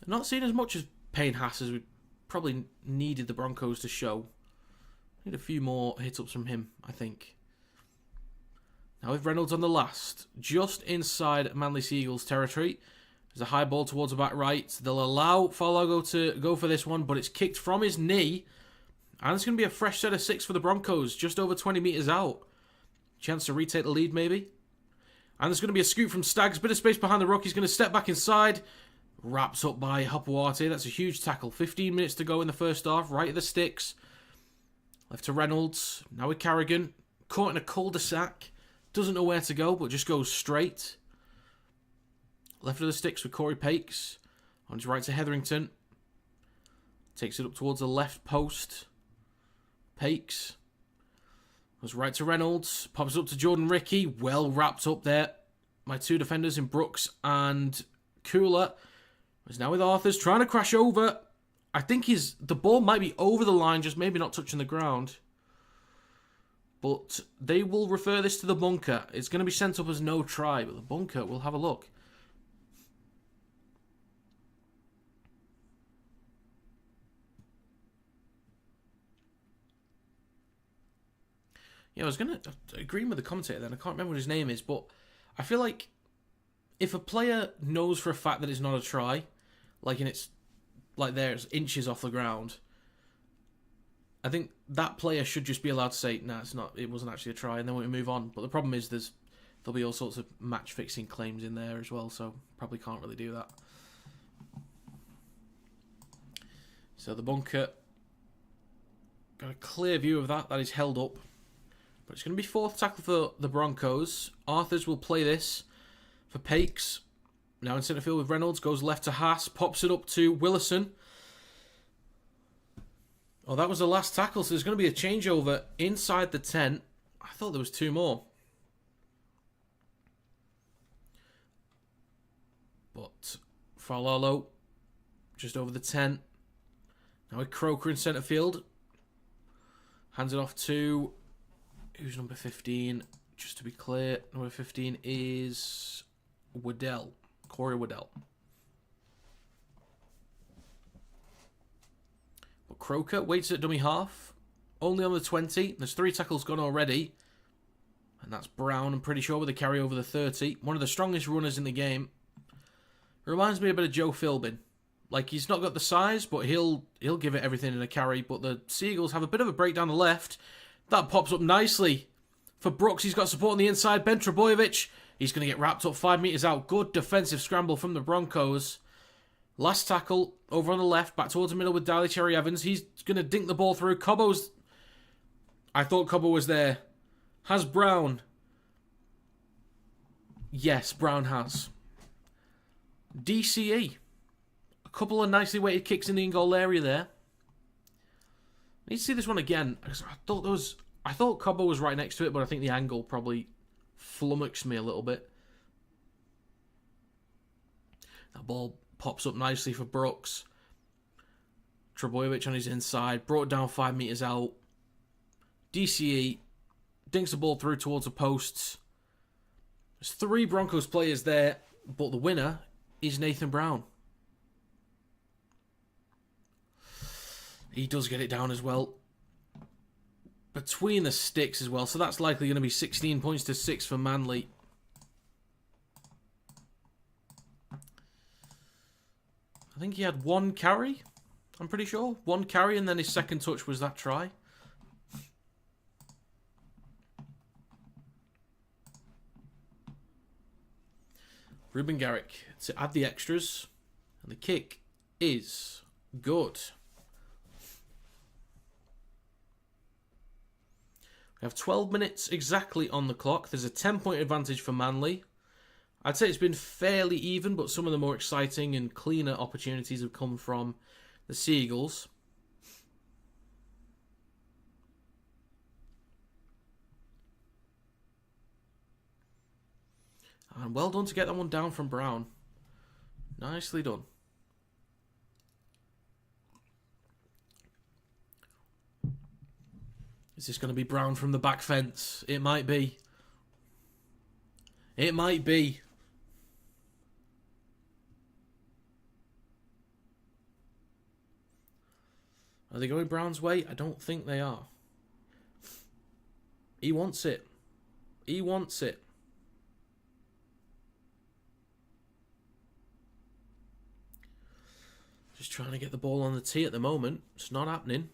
A: Not seen as much as Payne Haas as we probably needed the Broncos to show. Need a few more hit-ups from him, I think. Now with Reynolds on the last, just inside Manly Seagulls territory. There's a high ball towards the back right. They'll allow Falago to go for this one, but it's kicked from his knee. And it's going to be a fresh set of 6 for the Broncos, just over 20 metres out. Chance to retake the lead, maybe. And there's going to be a scoop from Staggs. Bit of space behind the ruck. He's going to step back inside. Wrapped up by Hopewarte. That's a huge tackle. 15 minutes to go in the first half. Right at the sticks. Left to Reynolds. Now with Carrigan. Caught in a cul-de-sac. Doesn't know where to go, but just goes straight. Left of the sticks with Corey Pakes. On his right to Hetherington. Takes it up towards the left post. Pakes. Goes right to Reynolds. Pops up to Jordan Rickey. Well wrapped up there. My 2 defenders in Brooks and Cooler. Is now with Arthurs. Trying to crash over. I think the ball might be over the line. Just maybe not touching the ground. But they will refer this to the bunker. It's going to be sent up as no try. But the bunker, we'll have a look. Yeah, I was going to agree with the commentator then. I can't remember what his name is, but I feel like if a player knows for a fact that it's not a try, like and it's like there's inches off the ground, I think that player should just be allowed to say, "Nah, it's not. It wasn't actually a try," and then we move on. But the problem is there'll be all sorts of match fixing claims in there as well, so probably can't really do that. So the bunker got a clear view of that. That is held up. But it's going to be 4th tackle for the Broncos. Arthurs will play this for Pakes. Now in centre field with Reynolds. Goes left to Haas. Pops it up to Willison. Oh, that was the last tackle. So there's going to be a changeover inside the 10. I thought there was 2 more. But Falalo just over the 10. Now with Croker in centre field. Hands it off to... Who's number 15? Just to be clear, number 15 is Waddell. Corey Waddell. But Croker waits at dummy half. Only on the 20. There's 3 tackles gone already. And that's Brown, I'm pretty sure, with a carry over the 30. One of the strongest runners in the game. Reminds me a bit of Joe Philbin. Like, he's not got the size, but he'll give it everything in a carry. But the Seagulls have a bit of a break down the left. That pops up nicely for Brooks. He's got support on the inside. Ben Trebojevic. He's going to get wrapped up 5 metres out. Good defensive scramble from the Broncos. Last tackle over on the left. Back towards the middle with Diley Cherry Evans. He's going to dink the ball through. Cobbo's... I thought Cobbo was there. Has Brown. Yes, Brown has. DCE. A couple of nicely weighted kicks in the in-goal area there. I need to see this one again. I thought Cobbo was right next to it, but I think the angle probably flummoxed me a little bit. That ball pops up nicely for Brooks. Trebojevic on his inside. Brought down 5 metres out. DCE dinks the ball through towards the posts. There's 3 Broncos players there, but the winner is Nathan Brown. He does get it down as well. Between the sticks as well. So that's likely going to be 16 points to 6 for Manly. I think he had 1 carry. I'm pretty sure. 1 carry and then his second touch was that try. Ruben Garrick to add the extras. And the kick is good. We have 12 minutes exactly on the clock. There's a 10-point advantage for Manly. I'd say it's been fairly even, but some of the more exciting and cleaner opportunities have come from the Seagulls. And well done to get that one down from Brown. Nicely done. Is this going to be Brown from the back fence? It might be. It might be. Are they going Brown's way? I don't think they are. He wants it. He wants it. Just trying to get the ball on the tee at the moment. It's not happening.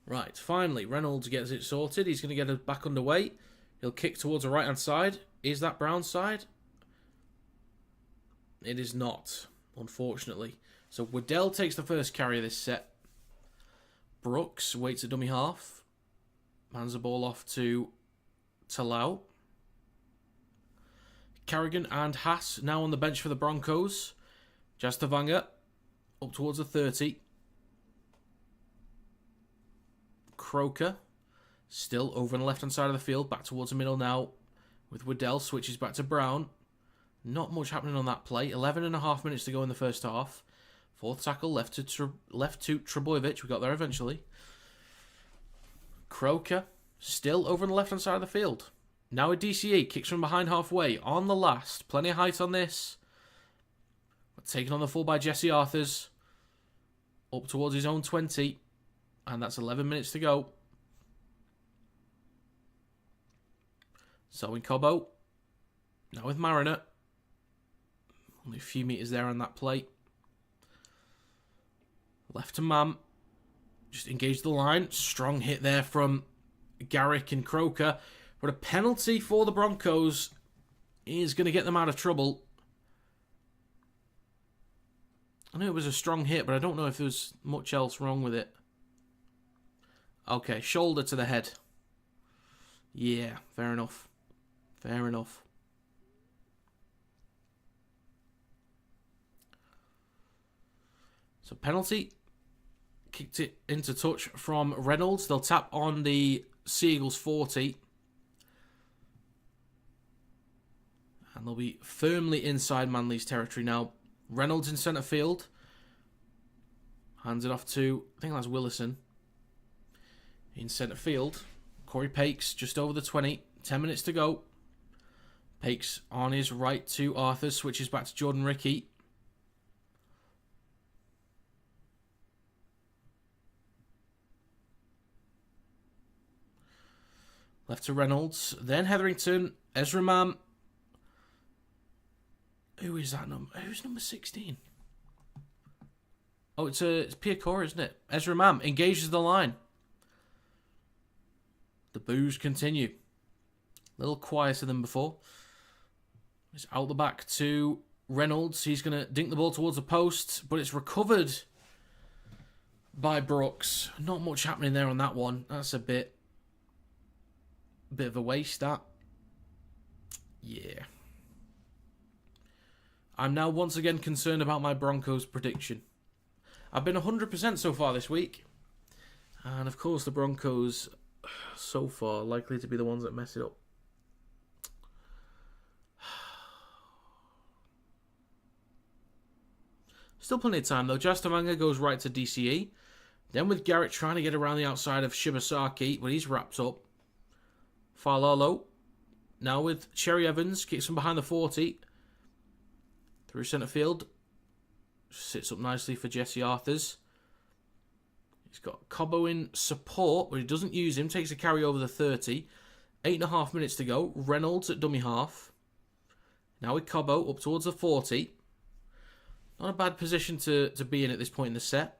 A: Right, finally, Reynolds gets it sorted. He's going to get it back underway. He'll kick towards the right-hand side. Is that Brown's side? It is not, unfortunately. So Waddell takes the first carry of this set. Brooks waits a dummy half. Hands the ball off to Talau. Carrigan and Haas now on the bench for the Broncos. Jastavanga up towards the 30. Croker still over on the left-hand side of the field. Back towards the middle now with Waddell. Switches back to Brown. Not much happening on that play. 11.5 minutes to go in the first half. Fourth tackle left to Trebojevic. We got there eventually. Croker still over on the left-hand side of the field. Now a DCE. Kicks from behind halfway. On the last. Plenty of height on this. Taken on the full by Jesse Arthurs. Up towards his own 20. And that's 11 minutes to go. So in Cobbo. Now with Mariner. Only a few metres there on that plate. Left to Mam. Just engage the line. Strong hit there from Garrick and Croker. But a penalty for the Broncos is going to get them out of trouble. I knew it was a strong hit, but I don't know if there was much else wrong with it. Okay, shoulder to the head. Yeah, fair enough. Fair enough. So penalty. Kicked it into touch from Reynolds. They'll tap on the Seagulls 40. And they'll be firmly inside Manly's territory now. Reynolds in centre field. Hands it off to, I think that's Willison. In centre field. Corey Pakes just over the 20. 10 minutes to go. Pakes on his right to Arthur. Switches back to Jordan Rickey. Left to Reynolds. Then Hetherington. Ezra Mam. Who is that number? Who's number 16? Oh, it's Piacora, isn't it? Ezra Mam engages the line. The boos continue. A little quieter than before. It's out the back to Reynolds. He's going to dink the ball towards the post, but it's recovered by Brooks. Not much happening there on that one. That's a bit of a waste, that. Yeah. I'm now once again concerned about my Broncos prediction. I've been 100% so far this week. And of course the Broncos, so far, likely to be the ones that mess it up. Still plenty of time though. Jastamanga goes right to DCE. Then with Garrett trying to get around the outside of Shibasaki, but he's wrapped up. Falalo. Now with Cherry Evans, kicks from behind the 40. Through centre field. Sits up nicely for Jesse Arthurs. He's got Cobbo in support, but he doesn't use him. Takes a carry over the 30. 8.5 minutes to go. Reynolds at dummy half. Now with Cobbo up towards the 40. Not a bad position to be in at this point in the set.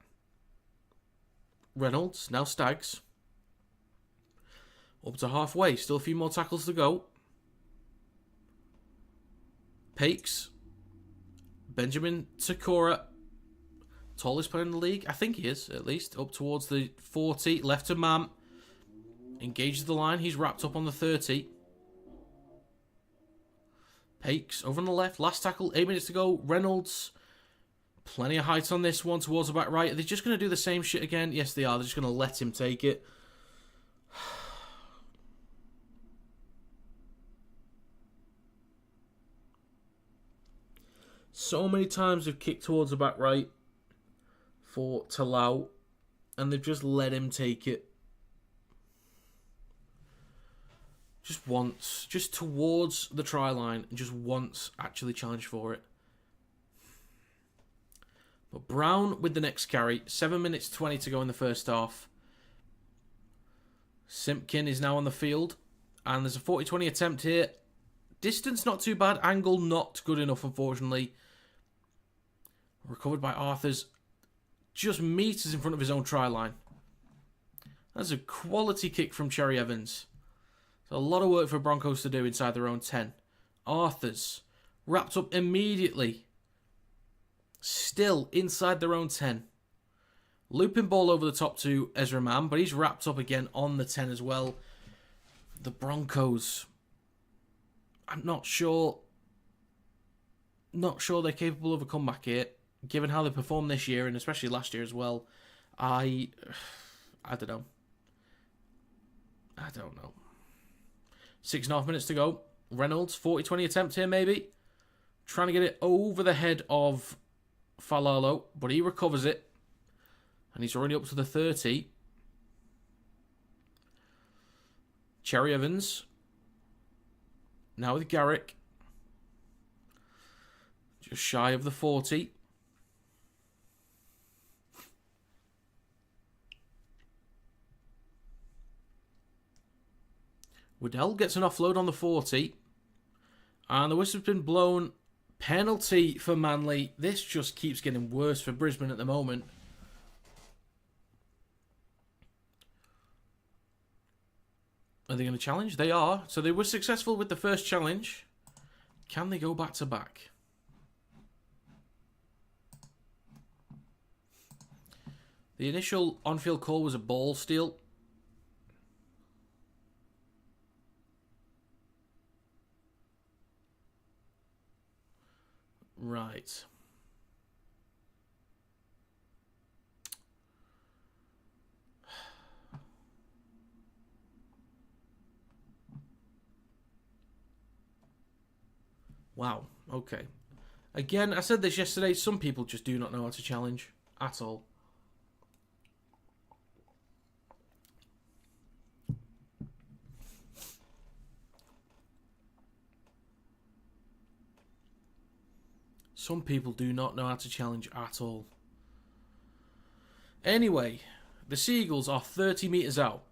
A: Reynolds, now Stags. Up to halfway. Still a few more tackles to go. Pakes. Benjamin Takora. Tallest player in the league? I think he is, at least. Up towards the 40. Left to Mam. Engages the line. He's wrapped up on the 30. Pakes over on the left. Last tackle. 8 minutes to go. Reynolds. Plenty of height on this one towards the back right. Are they just going to do the same shit again? Yes, they are. They're just going to let him take it. So many times they've kicked towards the back right for Talau, and they've just let him take it. Just once. Just towards the try line. And just once actually challenge for it. But Brown with the next carry. 7 minutes 20 to go in the first half. Simpkin is now on the field. And there's a 40-20 attempt here. Distance not too bad. Angle not good enough, unfortunately. Recovered by Arthurs. Just meters in front of his own try line. That's a quality kick from Cherry Evans. There's a lot of work for Broncos to do inside their own 10. Arthurs wrapped up immediately. Still inside their own 10. Looping ball over the top to Ezra Mann, but he's wrapped up again on the 10 as well. The Broncos. I'm not sure they're capable of a comeback here, given how they performed this year and especially last year as well. I don't know. 6.5 minutes to go. Reynolds, 40-20 attempt here maybe. Trying to get it over the head of Falalo, but he recovers it. And he's already up to the 30. Cherry Evans. Now with Garrick. Just shy of the 40. Waddell gets an offload on the 40. And the whistle's been blown. Penalty for Manly. This just keeps getting worse for Brisbane at the moment. Are they going to challenge? They are. So they were successful with the first challenge. Can they go back to back? The initial on-field call was a ball steal. Right. Wow, okay. Again, I said this yesterday, some people just do not know how to challenge at all. Some people do not know how to challenge at all. Anyway, the Seagulls are 30 metres out.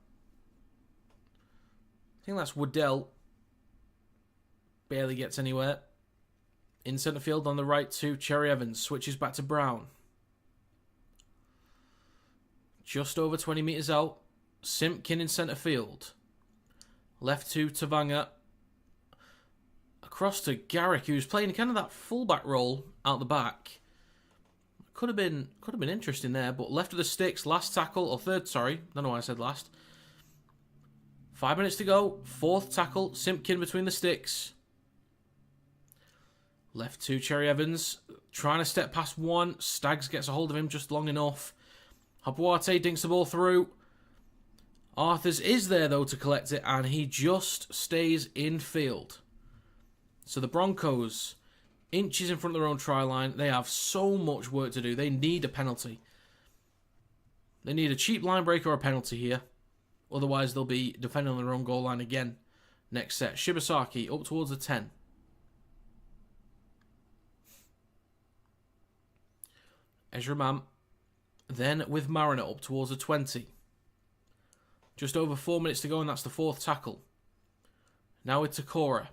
A: I think that's Waddell. Barely gets anywhere. In centre field on the right to Cherry Evans. Switches back to Brown. Just over 20 metres out. Simpkin in centre field. Left to Tavanga. Across to Garrick, who's playing kind of that fullback role out the back. Could have been interesting there, but left of the sticks, last tackle, or third, sorry. Don't know why I said last. 5 minutes to go. Fourth tackle. Simpkin between the sticks. Left to Cherry Evans. Trying to step past one. Staggs gets a hold of him just long enough. Habuate dinks the ball through. Arthurs is there, though, to collect it, and he just stays in field. So the Broncos, inches in front of their own try line. They have so much work to do. They need a penalty. They need a cheap line break or a penalty here. Otherwise, they'll be defending on their own goal line again. Next set. Shibasaki up towards the 10. Ezra Mann. Then with Mariner up towards the 20. Just over 4 minutes to go, and that's the fourth tackle. Now with Takora.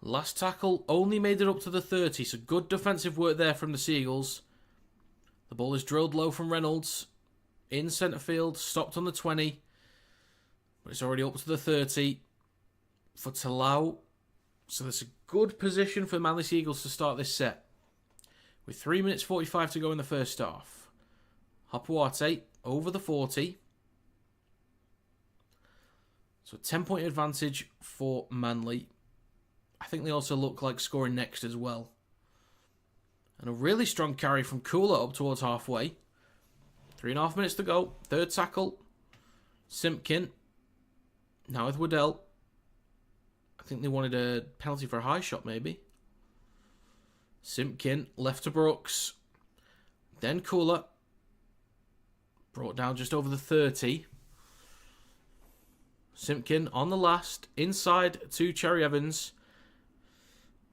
A: Last tackle only made it up to the 30, so good defensive work there from the Seagulls. The ball is drilled low from Reynolds. In centre field, stopped on the 20. But it's already up to the 30 for Talau. So that's a good position for the Manly Seagulls to start this set. With 3 minutes 45 to go in the first half. Hapuate over the 40. So a 10-point advantage for Manly. I think they also look like scoring next as well. And a really strong carry from Kula up towards halfway. 3.5 minutes to go. Third tackle. Simpkin. Now with Waddell. I think they wanted a penalty for a high shot maybe. Simpkin left to Brooks. Then Kula. Brought down just over the 30. Simpkin on the last. Inside to Cherry Evans.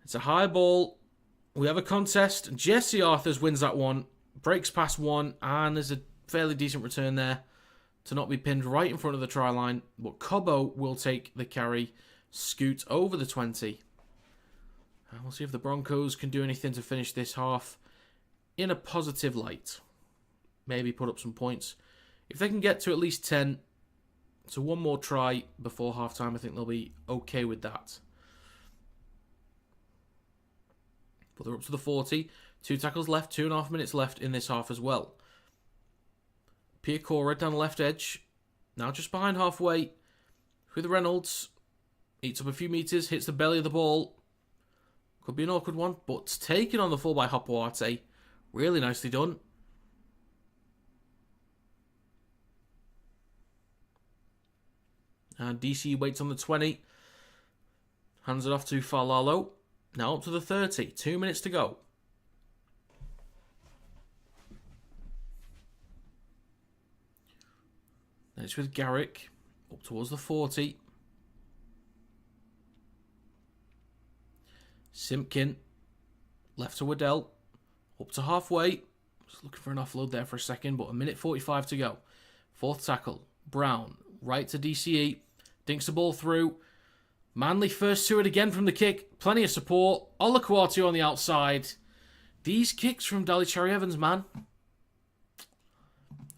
A: It's a high ball. We have a contest. Jesse Arthurs wins that one. Breaks past one. And there's a fairly decent return there to not be pinned right in front of the try line. But Cobbo will take the carry. Scoot over the 20. And we'll see if the Broncos can do anything to finish this half in a positive light. Maybe put up some points. If they can get to at least 10, so one more try before halftime, I think they'll be okay with that. But they're up to the 40. 2 tackles left, 2.5 minutes left in this half as well. Piacora down the left edge. Now just behind halfway. With Reynolds. Eats up a few meters, hits the belly of the ball. Could be an awkward one, but taken on the full by Hopoate. Really nicely done. And DC waits on the 20. Hands it off to Falalo. Now up to the 30. 2 minutes to go. Then it's with Garrick. Up towards the 40. Simpkin. Left to Waddell. Up to halfway. Just looking for an offload there for a second, but 1:45 to go. 4th tackle. Brown. Right to DCE. Dinks the ball through. Manly first to it again from the kick. Plenty of support. Olaquatu on the outside. These kicks from Dally Cherry Evans, man.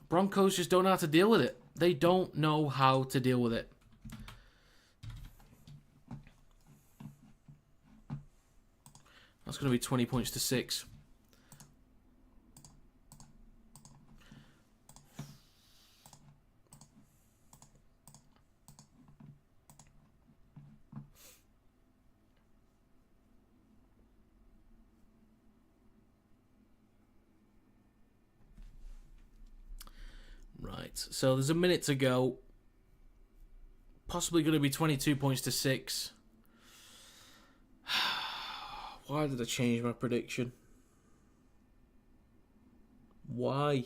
A: Broncos just don't know how to deal with it. They don't know how to deal with it. That's going to be 20 points to 6. Right, so there's a minute to go. Possibly going to be 22 points to 6. Why did I change my prediction? Why?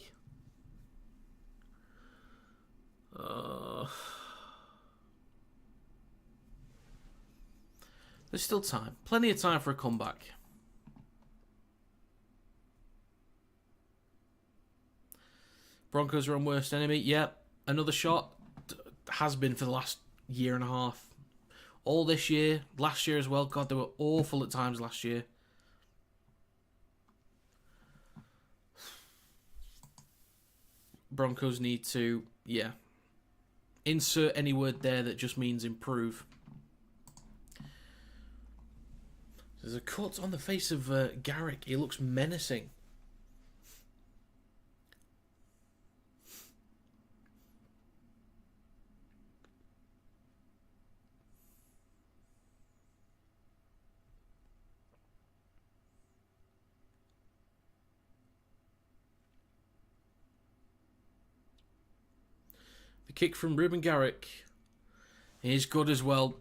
A: There's still time. Plenty of time for a comeback. Broncos are on worst enemy. Yep. Another shot. Has been for the last year and a half. All this year. Last year as well. God, they were awful at times last year. Broncos need to, insert any word there that just means improve. There's a cut on the face of Garrick. He looks menacing. The kick from Ruben Garrick is good as well.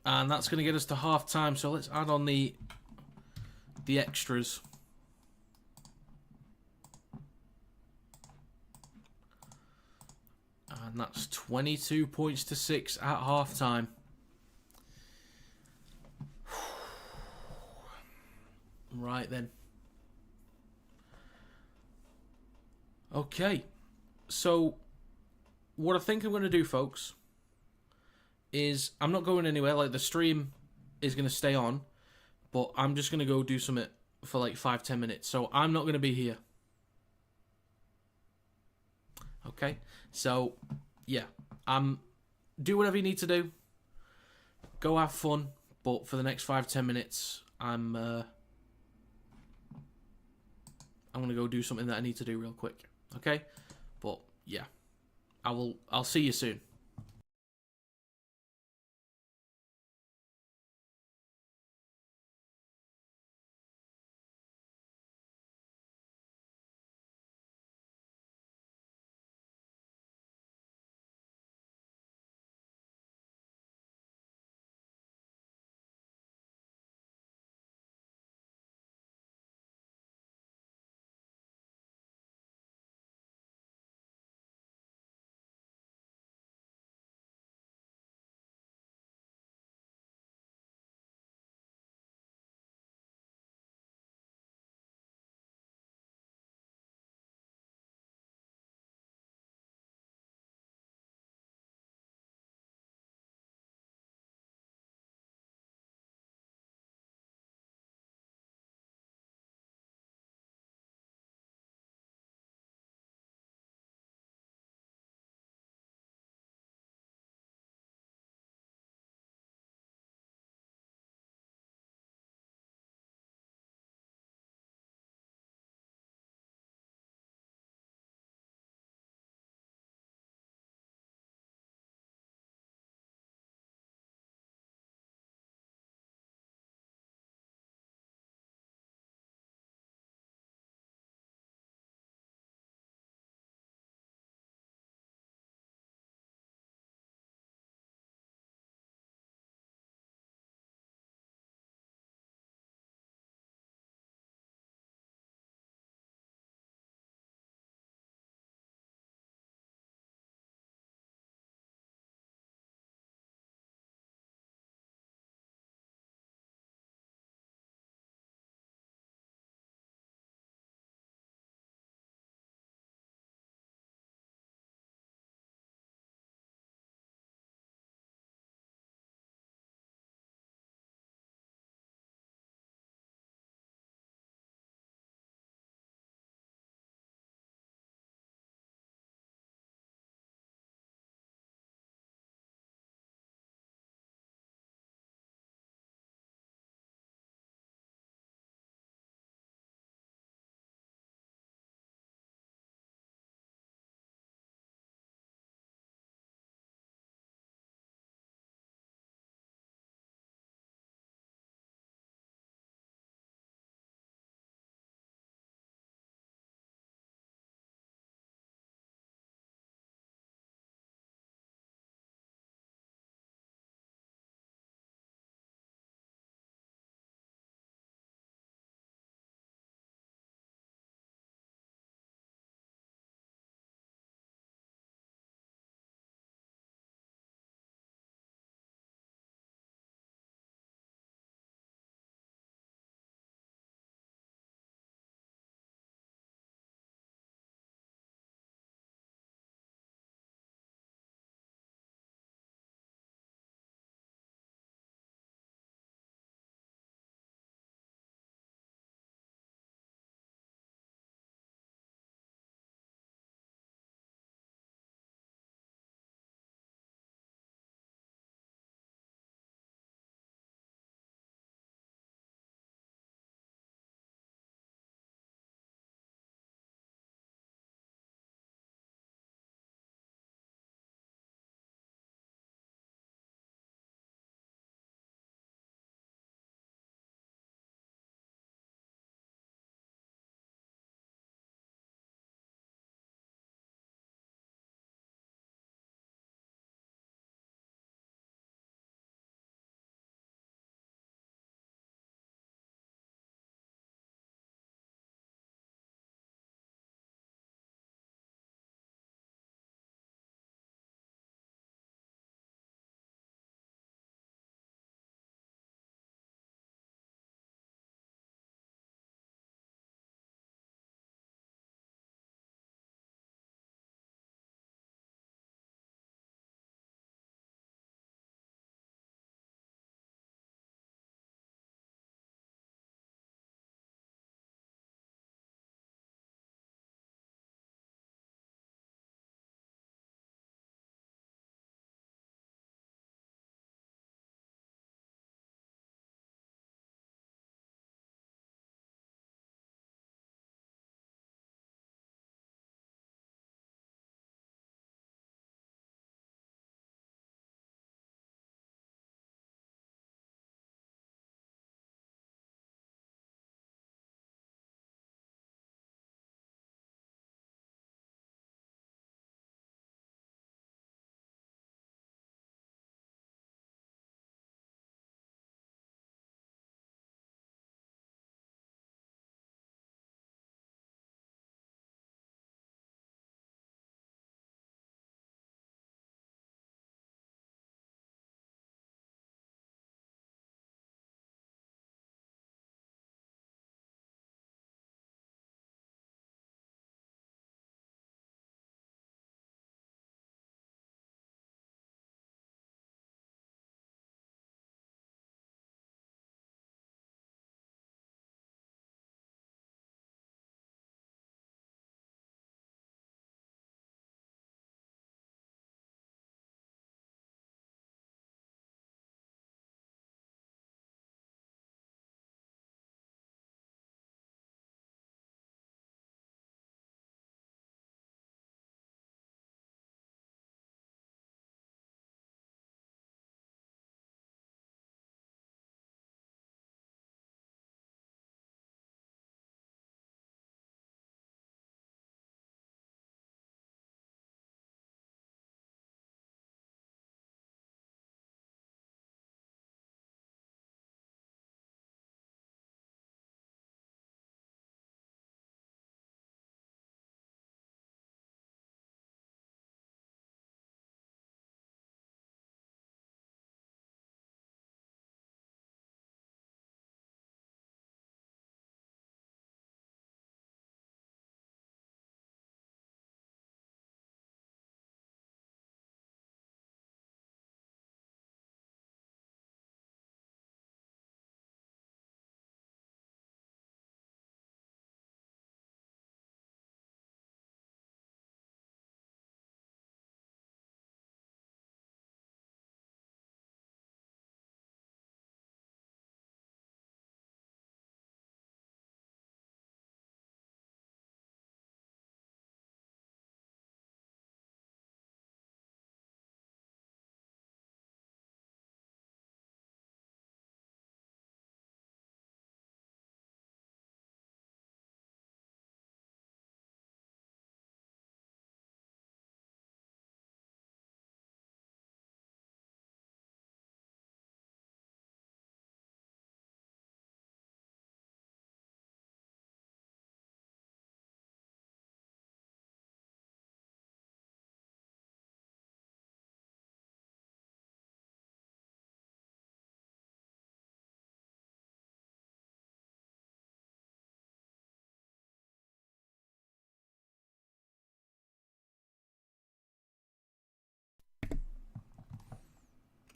A: And that's going to get us to half time. So let's add on the extras. And that's 22 points to 6 at half time. Right then. Okay. So what I think I'm going to do, folks, is I'm not going anywhere. Like, the stream is going to stay on, but I'm just going to go do something for like 5-10 minutes. So I'm not going to be here. Okay? So, yeah. Do whatever you need to do. Go have fun. But for the next 5-10 minutes, I'm going to go do something that I need to do real quick. Okay? But, yeah. I'll see you soon.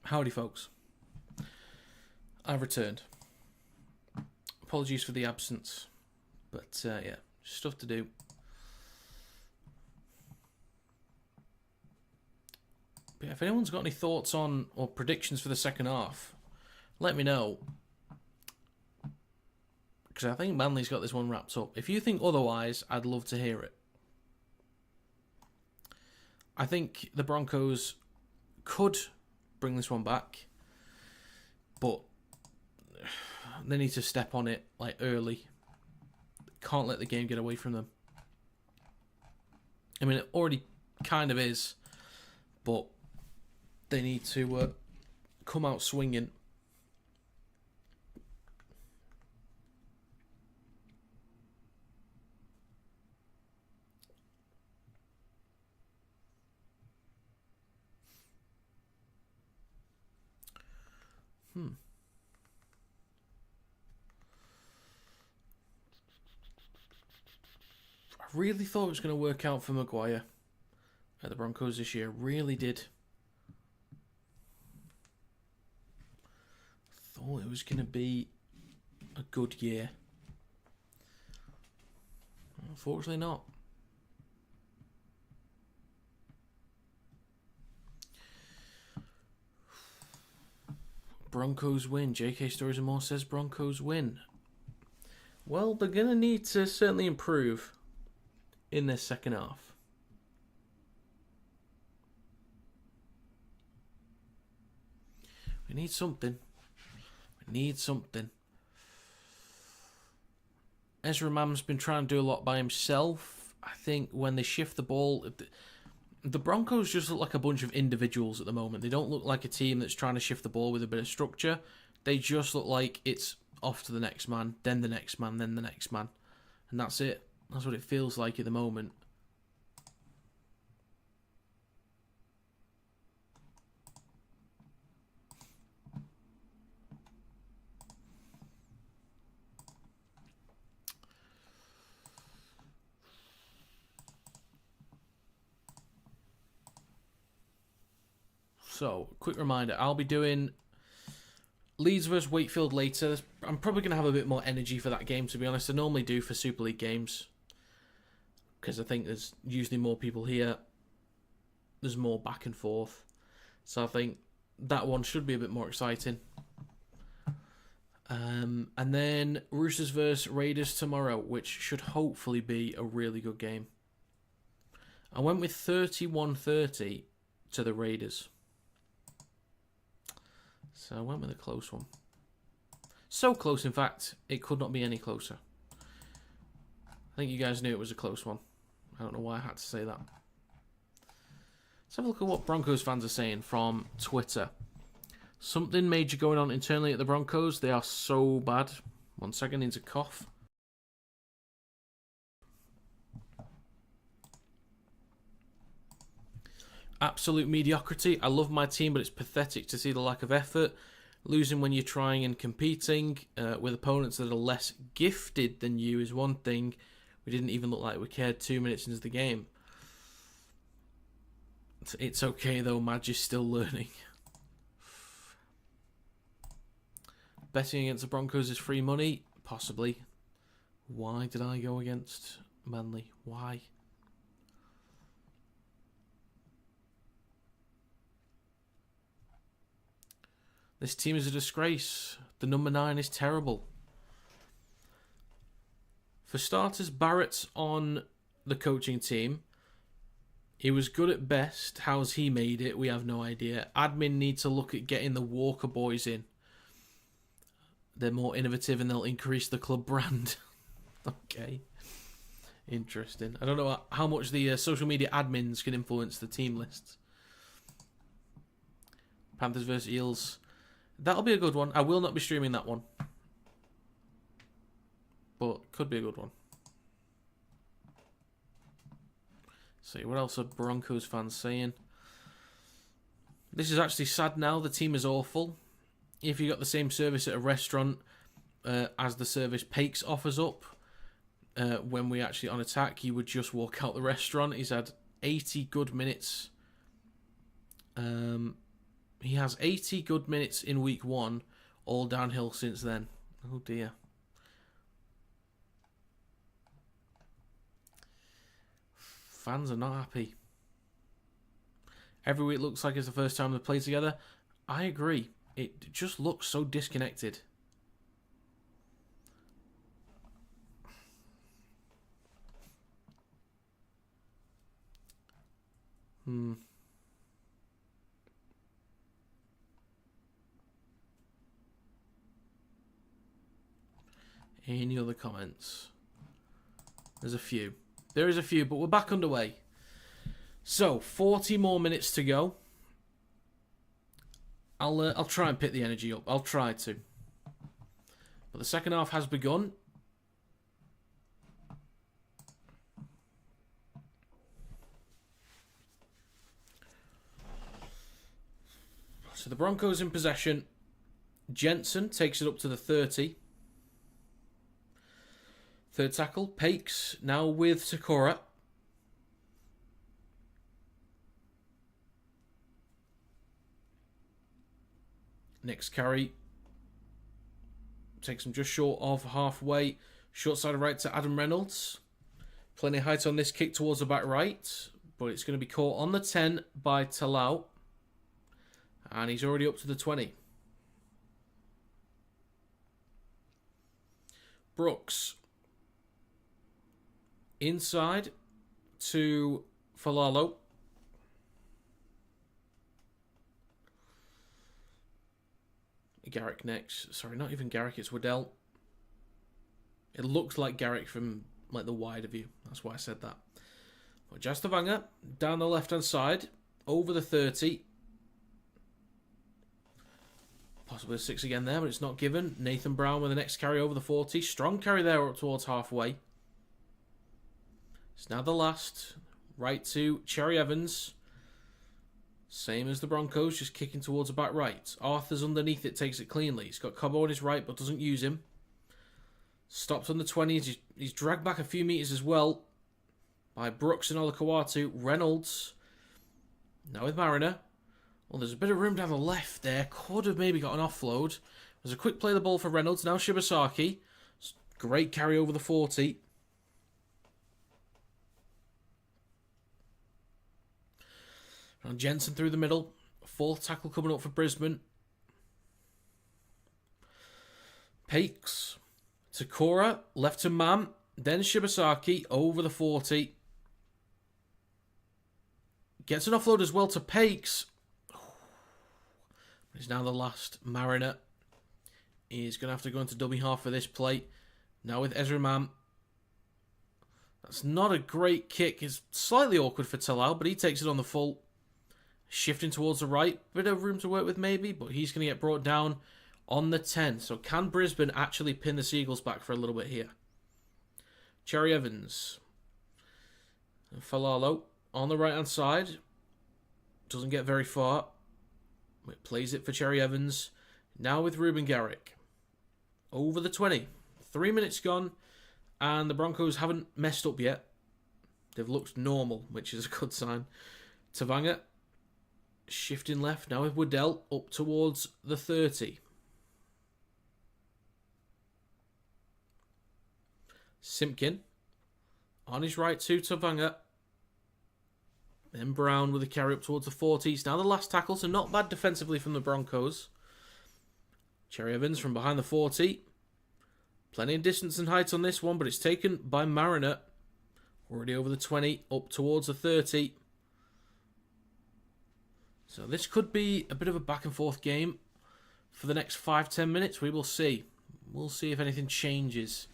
A: Howdy, folks. I've returned. Apologies for the absence, but yeah, stuff to do. But if anyone's got any thoughts on or predictions for the second half, let me know. Because I think Manly's got this one wrapped up. If you think otherwise, I'd love to hear it. I think the Broncos could bring this one back, but they need to step on it like early. Can't let the game get away from them. I mean, it already kind of is, but they need to come out swinging. I really thought it was going to work out for Maguire at the Broncos this year. Really did. Thought it was going to be a good year. Unfortunately not. Broncos win. JK Stories and More says Broncos win. Well, they're going to need to certainly improve in their second half. We need something. We need something. Ezra Mam's been trying to do a lot by himself. I think when they shift the ball, the Broncos just look like a bunch of individuals at the moment. They don't look like a team that's trying to shift the ball with a bit of structure. They just look like it's off to the next man, then the next man, then the next man. And that's it. That's what it feels like at the moment. So, quick reminder, I'll be doing Leeds vs Wakefield later. I'm probably going to have a bit more energy for that game, to be honest. I normally do for Super League games, because I think there's usually more people here. There's more back and forth. So I think that one should be a bit more exciting. And then Roosters vs Raiders tomorrow, which should hopefully be a really good game. I went with 31-30 to the Raiders. So I went with a close one. So close, in fact, it could not be any closer. I think you guys knew it was a close one. I don't know why I had to say that. Let's have a look at what Broncos fans are saying from Twitter. Something major going on internally at the Broncos. They are so bad. 1 second, needs a cough. Absolute mediocrity. I love my team, but it's pathetic to see the lack of effort. Losing when you're trying and competing with opponents that are less gifted than you is one thing. We didn't even look like we cared 2 minutes into the game. It's okay though, Madge is still learning. Betting against the Broncos is free money? Possibly. Why did I go against Manly? Why? This team is a disgrace. The number 9 is terrible. For starters, Barrett's on the coaching team. He was good at best. How's he made it? We have no idea. Admin need to look at getting the Walker boys in. They're more innovative and they'll increase the club brand. Okay. Interesting. I don't know how much the social media admins can influence the team lists. Panthers versus Eels. That'll be a good one. I will not be streaming that one. But could be a good one. See, what else are Broncos fans saying? This is actually sad now. The team is awful. If you got the same service at a restaurant as the service Pakes offers up, when we actually on attack, you would just walk out the restaurant. He's had 80 good minutes. He has 80 good minutes in week 1, all downhill since then. Oh dear. Fans are not happy. Every week looks like it's the first time they play together. I agree. It just looks so disconnected. Any other comments? There's a few. There is a few, but we're back underway. So, 40 more minutes to go. I'll try and pick the energy up. I'll try to. But the second half has begun. So the Broncos in possession. Jensen takes it up to the 30. Third tackle, Pakes, now with Sakura. Next carry. Takes him just short of halfway. Short side of right to Adam Reynolds. Plenty of height on this kick towards the back right. But it's going to be caught on the 10 by Talau. And he's already up to the 20. Brooks. Inside to Falalo. Garrick next. Sorry, not even Garrick, it's Waddell. It looks like Garrick from like the wider view. That's why I said that. But Jastavanga down the left-hand side. Over the 30. Possibly a 6 again there, but it's not given. Nathan Brown with the next carry over the 40. Strong carry there up towards halfway. It's now the last. Right to Cherry Evans. Same as the Broncos, just kicking towards the back right. Arthur's underneath it, takes it cleanly. He's got Cobbo on his right, but doesn't use him. Stopped on the 20s. He's dragged back a few metres as well by Brooks and Olakawatu. Reynolds. Now with Mariner. Well, there's a bit of room down the left there. Could have maybe got an offload. There's a quick play of the ball for Reynolds. Now Shibasaki. Great carry over the 40. And Jensen through the middle. Fourth tackle coming up for Brisbane. Pakes. Takora. Left to Mam. Then Shibasaki over the 40. Gets an offload as well to Pakes. It's now the last. Mariner is going to have to go into dummy half for this play. Now with Ezra Mam. That's not a great kick. It's slightly awkward for Talau, but he takes it on the full. Shifting towards the right. Bit of room to work with maybe, but he's going to get brought down on the 10. So can Brisbane actually pin the Seagulls back for a little bit here? Cherry Evans. And Falalo on the right-hand side. Doesn't get very far. It plays it for Cherry Evans. Now with Ruben Garrick. Over the 20. 3 minutes gone. And the Broncos haven't messed up yet. They've looked normal, which is a good sign. Tavanga. Shifting left. Now with Waddell. Up towards the 30. Simpkin. On his right to Tavanga. Then Brown with a carry up towards the 40s. Now the last tackle, so not bad defensively from the Broncos. Cherry Evans from behind the 40. Plenty of distance and height on this one, but it's taken by Mariner. Already over the 20, up towards the 30. So this could be a bit of a back and forth game for the next 5-10 minutes. We will see. We'll see if anything changes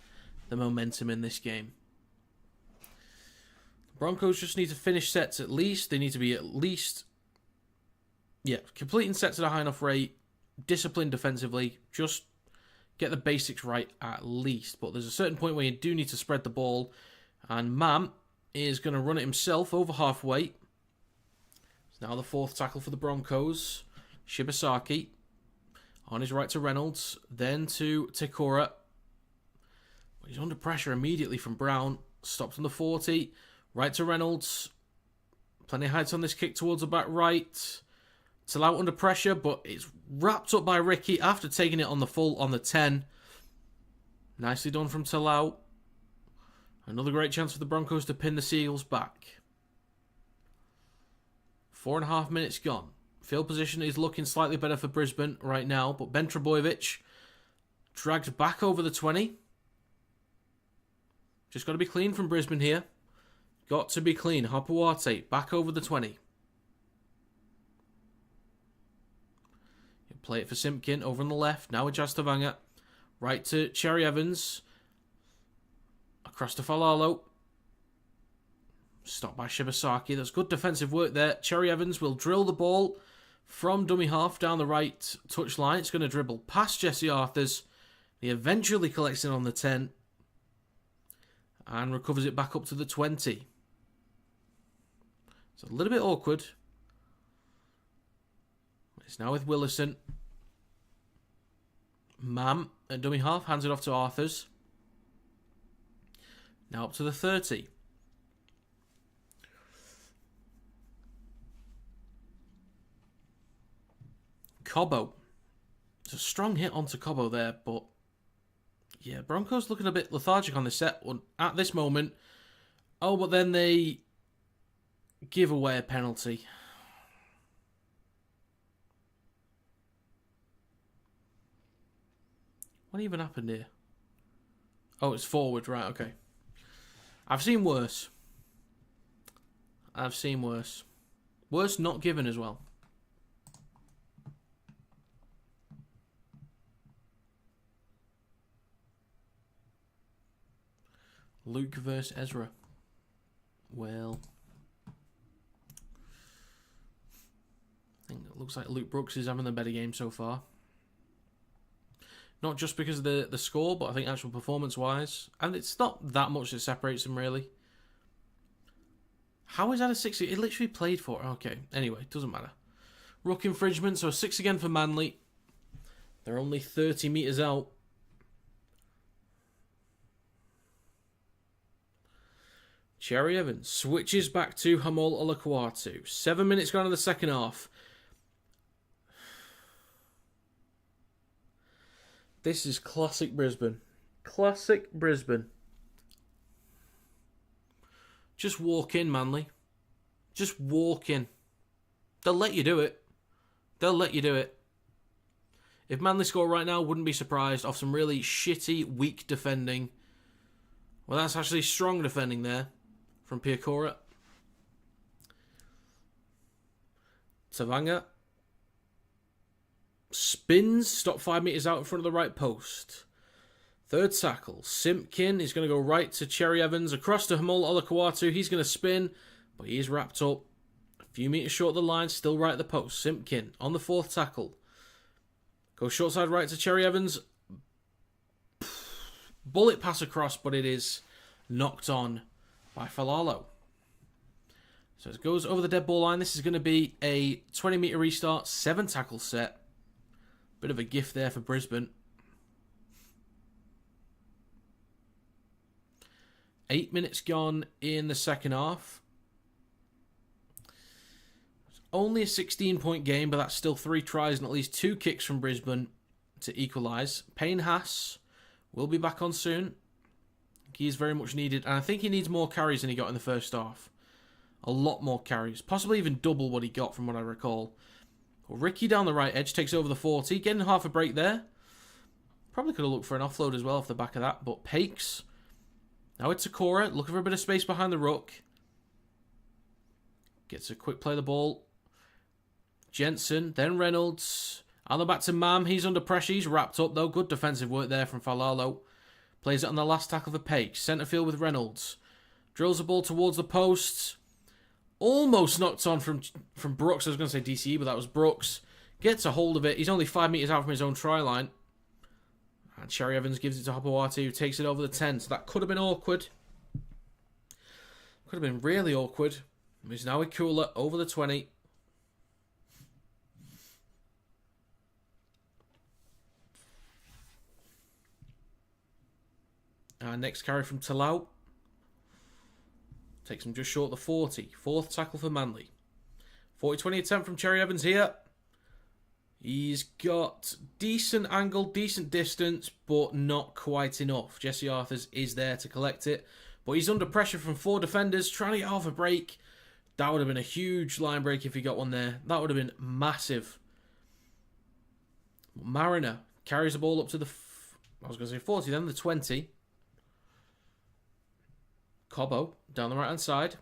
A: the momentum in this game. Broncos just need to finish sets at least. They need to be at least, completing sets at a high enough rate, disciplined defensively, just get the basics right at least. But there's a certain point where you do need to spread the ball, and Mam is going to run it himself over halfway. It's now the fourth tackle for the Broncos. Shibasaki on his right to Reynolds, then to Tekora. He's under pressure immediately from Brown. Stopped on the 40. Right to Reynolds. Plenty of height on this kick towards the back right. Talau under pressure, but it's wrapped up by Ricky after taking it on the full on the 10. Nicely done from Talau. Another great chance for the Broncos to pin the Seagulls back. 4.5 minutes gone. Field position is looking slightly better for Brisbane right now, but Ben Trebojevic dragged back over the 20. Just got to be clean from Brisbane here. Got to be clean. Hapuate back over the 20. He'll play it for Simpkin over on the left. Now with Jastavanga. Right to Cherry Evans. Across to Falalo. Stopped by Shibasaki. That's good defensive work there. Cherry Evans will drill the ball from dummy half down the right touchline. It's going to dribble past Jesse Arthurs. He eventually collects it on the 10. And recovers it back up to the 20. It's a little bit awkward. It's now with Willison. Mam at dummy half. Hands it off to Arthurs. Now up to the 30. Cobbo. It's a strong hit onto Cobbo there, but yeah, Broncos looking a bit lethargic on this set at this moment. Oh, but then they give away a penalty. What even happened here? Oh, it's forward, right, okay. I've seen worse. I've seen worse. Worse not given as well. Luke versus Ezra. Well, I think it looks like Luke Brooks is having the better game so far. Not just because of the score, but I think actual performance-wise. And it's not that much that separates them, really. How is that a 60? It literally played for it. Okay, anyway, doesn't matter. Ruck infringement, so a 6 again for Manly. They're only 30 metres out. Cherry Evans switches back to Hamal Olakwatu. 7 minutes gone in the second half. This is classic Brisbane. Classic Brisbane. Just walk in, Manly. Just walk in. They'll let you do it. They'll let you do it. If Manly score right now, wouldn't be surprised off some really shitty, weak defending. Well, that's actually strong defending there from Piakora. Tavanga. Spins. Stop 5 metres out in front of the right post. Third tackle. Simpkin is going to go right to Cherry Evans. Across to Hamal Olakwatu. He's going to spin, but he is wrapped up. A few metres short of the line. Still right at the post. Simpkin on the fourth tackle. Goes short side right to Cherry Evans. Bullet pass across, but it is knocked on by Falalo. So it goes over the dead ball line. This is going to be a 20 metre restart. 7 tackle set. Bit of a gift there for Brisbane. 8 minutes gone in the second half. It's only a 16-point game, but that's still 3 tries and at least 2 kicks from Brisbane to equalise. Payne Haas will be back on soon. He is very much needed, and I think he needs more carries than he got in the first half. A lot more carries. Possibly even double what he got from what I recall. Well, Ricky down the right edge takes over the 40. Getting half a break there. Probably could have looked for an offload as well off the back of that, but Pakes. Now it's Sakura, looking for a bit of space behind the ruck. Gets a quick play of the ball. Jensen, then Reynolds. On the back to Mam, he's under pressure, he's wrapped up though. Good defensive work there from Falalo. Plays it on the last tackle for Pakes. Centre field with Reynolds. Drills the ball towards the post. Almost knocked on from Brooks. I was going to say DCE, but that was Brooks. Gets a hold of it. He's only 5 metres out from his own try line. And Cherry Evans gives it to Hopawati, who takes it over the 10. So that could have been awkward. Could have been really awkward. He's now with Cooler over the 20. Next carry from Talau. Takes him just short of the 40. Fourth tackle for Manly. 40-20 attempt from Cherry Evans here. He's got decent angle, decent distance, but not quite enough. Jesse Arthurs is there to collect it, but he's under pressure from 4 defenders, trying to get off a break. That would have been a huge line break if he got one there. That would have been massive. Mariner carries the ball up to the, 40, then the 20. Cobbo down the right-hand side.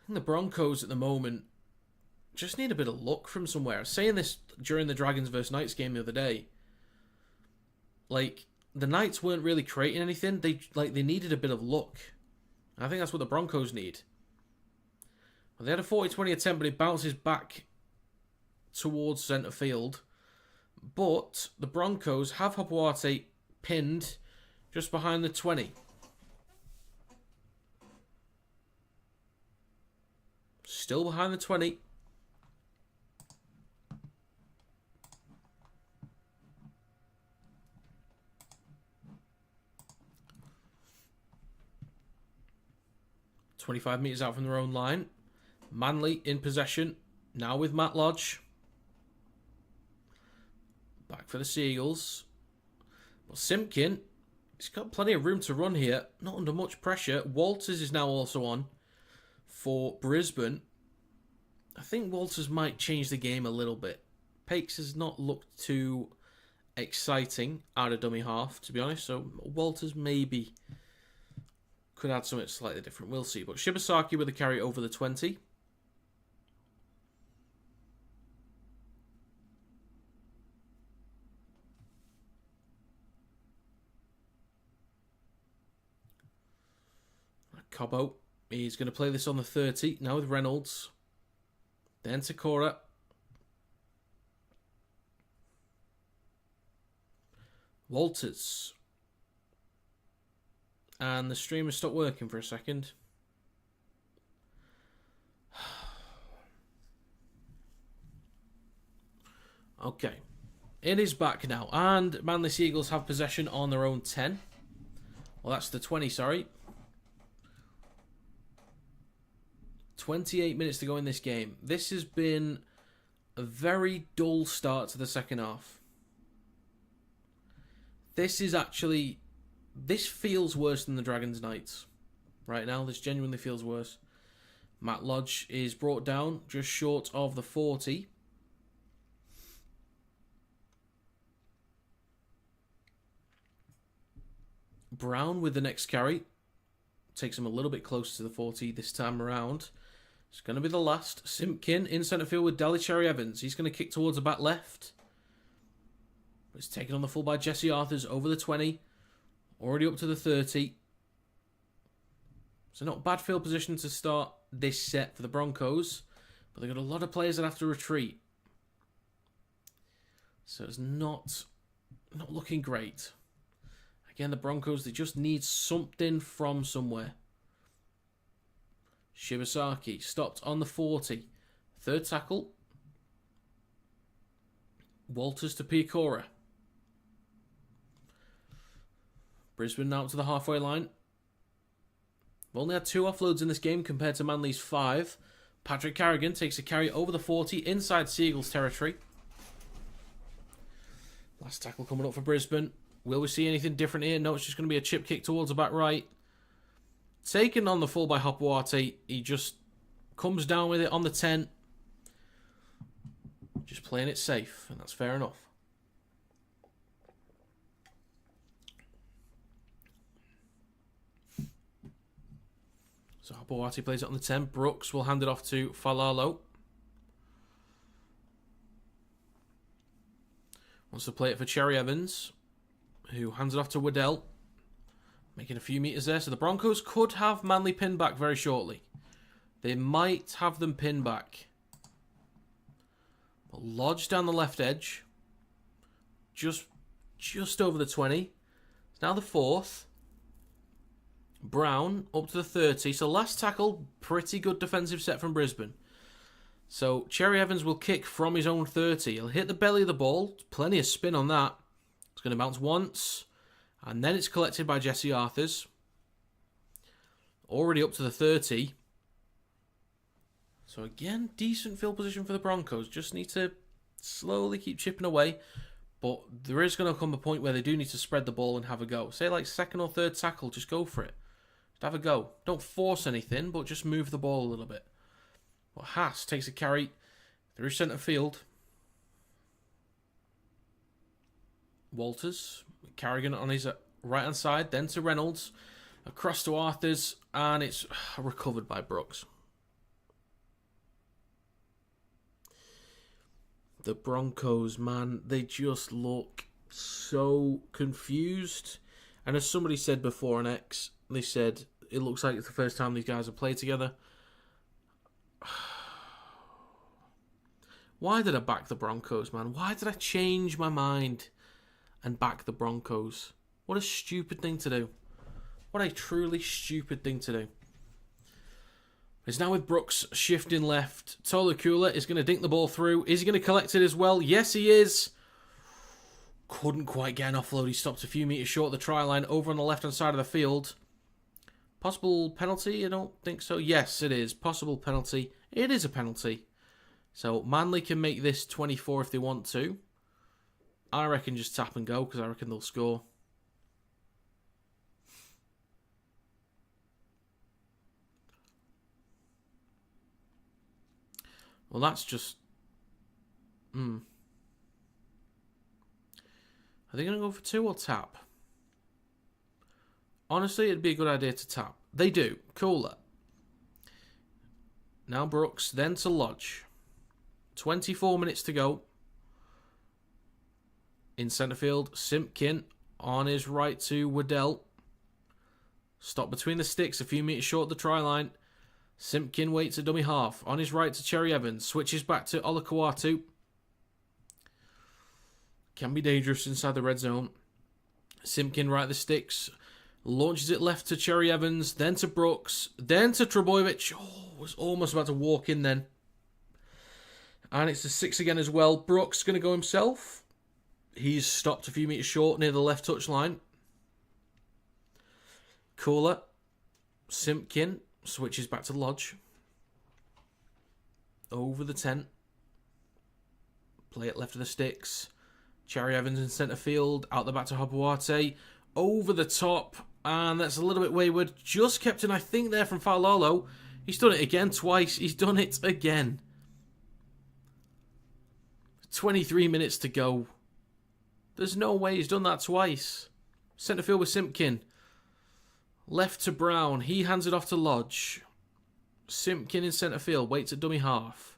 A: I think the Broncos at the moment just need a bit of luck from somewhere. I was saying this during the Dragons vs Knights game the other day. Like, the Knights weren't really creating anything. They needed a bit of luck. And I think that's what the Broncos need. Well, they had a 40-20 attempt, but it bounces back towards centre field. But the Broncos have Hopoate pinned just behind the 20. Still behind the 20. "25 metres out from their own line. Manly in possession. Now with Matt Lodge. Back for the Seagulls. Well, Simpkin, he's got plenty of room to run here. Not under much pressure. Walters is now also on for Brisbane. I think Walters might change the game a little bit. Pakes has not looked too exciting out of dummy half, to be honest. So Walters maybe could add something slightly different. We'll see. But Shibasaki with a carry over the 20. Cobbo, he's going to play this on the 30. Now with Reynolds. Then Takora. Walters. And the stream has stopped working for a second. Okay. It is back now. And Manly Seagulls have possession on their own 10. Well, that's the 20, sorry. 28 minutes to go in this game. This has been a very dull start to the second half. This feels worse than the Dragons Knights. Right now, this genuinely feels worse. Matt Lodge is brought down just short of the 40. Brown with the next carry. Takes him a little bit closer to the 40 this time around. It's going to be the last. Simpkin in centre field with Daly Cherry Evans. He's going to kick towards the back left. It's taken on the full by Jesse Arthurs over the 20. Already up to the 30. So not bad field position to start this set for the Broncos. But they've got a lot of players that have to retreat. So it's not looking great. Again, the Broncos, they just need something from somewhere. Shibasaki stopped on the 40. Third tackle. Walters to Piakora. Brisbane now up to the halfway line. We've only had 2 offloads in this game compared to Manly's 5. Patrick Carrigan takes a carry over the 40 inside Seagulls territory. Last tackle coming up for Brisbane. Will we see anything different here? No, it's just going to be a chip kick towards the back right. Taken on the full by Hopoate. He just comes down with it on the 10. Just playing it safe, and that's fair enough. So Hopoate plays it on the 10. Brooks will hand it off to Falalo. Wants to play it for Cherry Evans, who hands it off to Waddell. Making a few metres there. So the Broncos could have Manly pinned back very shortly. They might have them pinned back. But Lodge down the left edge. Just over the 20. It's now the 4th. Brown up to the 30. So last tackle, pretty good defensive set from Brisbane. So Cherry Evans will kick from his own 30. He'll hit the belly of the ball. Plenty of spin on that. It's going to bounce once. And then it's collected by Jesse Arthurs. Already up to the 30. So again, decent field position for the Broncos. Just need to slowly keep chipping away. But there is going to come a point where they do need to spread the ball and have a go. Say like second or third tackle, just go for it. Just have a go. Don't force anything, but just move the ball a little bit. But Haas takes a carry through centre field. Walters, Carrigan on his right-hand side, then to Reynolds, across to Arthurs, and it's recovered by Brooks. The Broncos, man, they just look so confused. And as somebody said before on X, they said it looks like it's the first time these guys have played together. Why did I back the Broncos, man? Why did I change my mind and back the Broncos? What a stupid thing to do. What a truly stupid thing to do. It's now with Brooks shifting left. Tolakula is going to dink the ball through. Is he going to collect it as well? Yes, he is. Couldn't quite get an offload. He stopped a few metres short of the try line over on the left-hand side of the field. Possible penalty? I don't think so. Yes, it is. Possible penalty. It is a penalty. So Manly can make this 24 if they want to. I reckon just tap and go because I reckon they'll score. Well, that's just... Are they going to go for 2 or tap? Honestly, it'd be a good idea to tap. They do. Cooler. Now Brooks, then to Lodge. 24 minutes to go. In centre field, Simpkin on his right to Waddell. Stop between the sticks, a few metres short of the try line. Simpkin waits a dummy half. On his right to Cherry Evans. Switches back to Olakawatu. Can be dangerous inside the red zone. Simpkin right at the sticks. Launches it left to Cherry Evans. Then to Brooks. Then to Trebojevic. Oh, was almost about to walk in then. And it's the 6 again as well. Brooks going to go himself. He's stopped a few metres short near the left touch line. Cooler. Simpkin. Switches back to Lodge. Over the 10. Play it left of the sticks. Cherry Evans in centre field. Out the back to Hopoate. Over the top. And that's a little bit wayward. Just kept in, I think, there from Failolo. He's done it again twice. He's done it again. 23 minutes to go. There's no way he's done that twice. Centre field with Simpkin. Left to Brown. He hands it off to Lodge. Simpkin in centre field. Waits at dummy half.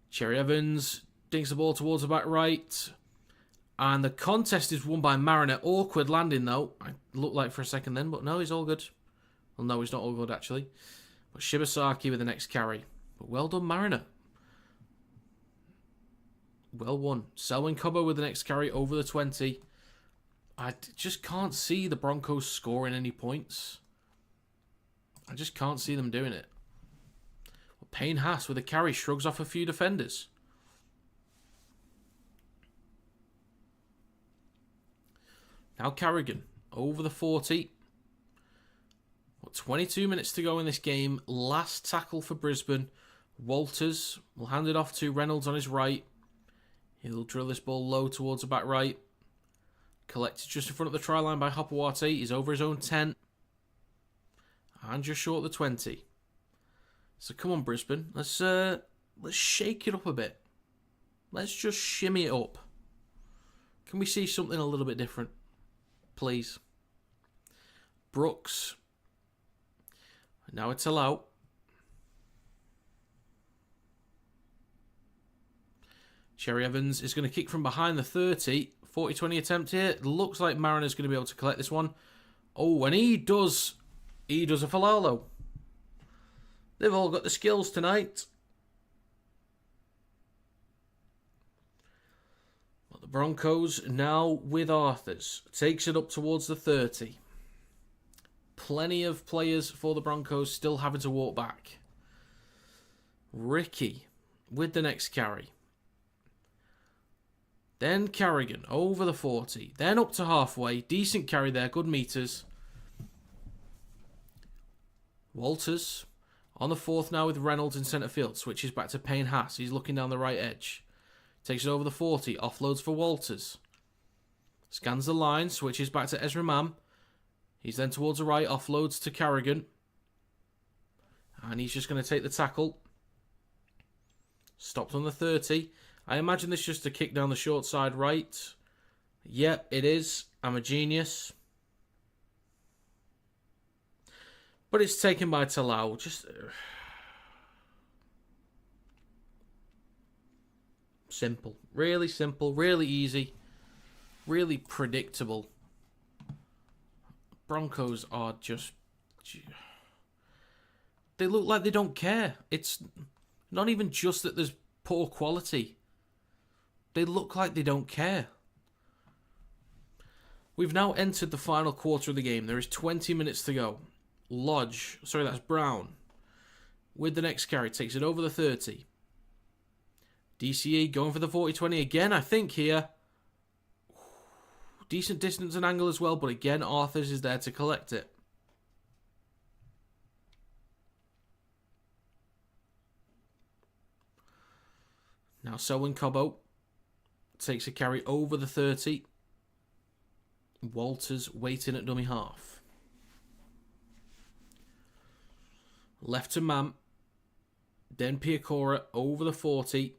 A: Cherry Evans dinks the ball towards the back right. And the contest is won by Mariner. Awkward landing though. I looked like for a second then, but no, he's all good. Well, no, he's not all good actually. But Shibasaki with the next carry. But well done, Mariner. Well won. Selwyn Cobbo with the next carry over the 20. I just can't see the Broncos scoring any points. I just can't see them doing it. Well, Payne Haas with a carry shrugs off a few defenders. Now Carrigan over the 40. 22 minutes to go in this game. Last tackle for Brisbane. Walters will hand it off to Reynolds on his right. He'll drill this ball low towards the back right. Collected just in front of the try line by Hopoate. He's over his own 10. And just short of the 20. So come on, Brisbane. Let's shake it up a bit. Let's just shimmy it up. Can we see something a little bit different? Please. Brooks. Now it's allowed. Cherry Evans is going to kick from behind the 30. 40-20 attempt here. Looks like Mariner's going to be able to collect this one. Oh, and he does. He does a Falalo. They've all got the skills tonight. Well, the Broncos now with Arthurs. Takes it up towards the 30. Plenty of players for the Broncos still having to walk back. Ricky with the next carry. Then Carrigan over the 40. Then up to halfway. Decent carry there. Good meters. Walters On the fourth now with Reynolds in centre field. Switches back to Payne Haas. He's looking down the right edge. Takes it over the 40. Offloads for Walters. Scans the line. Switches back to Ezra Mam. He's then towards the right. Offloads to Carrigan. And he's just going to take the tackle. Stopped on the 30. I imagine this is just a kick down the short side right. Yep, it is. I'm a genius. But it's taken by Talau. Just simple. Really simple. Really easy. Really predictable. Broncos are just... They look like they don't care. It's not even just that there's poor quality. They look like they don't care. We've now entered the final quarter of the game. There is 20 minutes to go. That's Brown. With the next carry, takes it over the 30. DCE going for the 40-20 again, I think, here. Decent distance and angle as well, but again, Arthurs is there to collect it. Now Selwyn Cobbo takes a carry over the 30. Walters waiting at dummy half. Left to Mam. Then Piacora over the 40.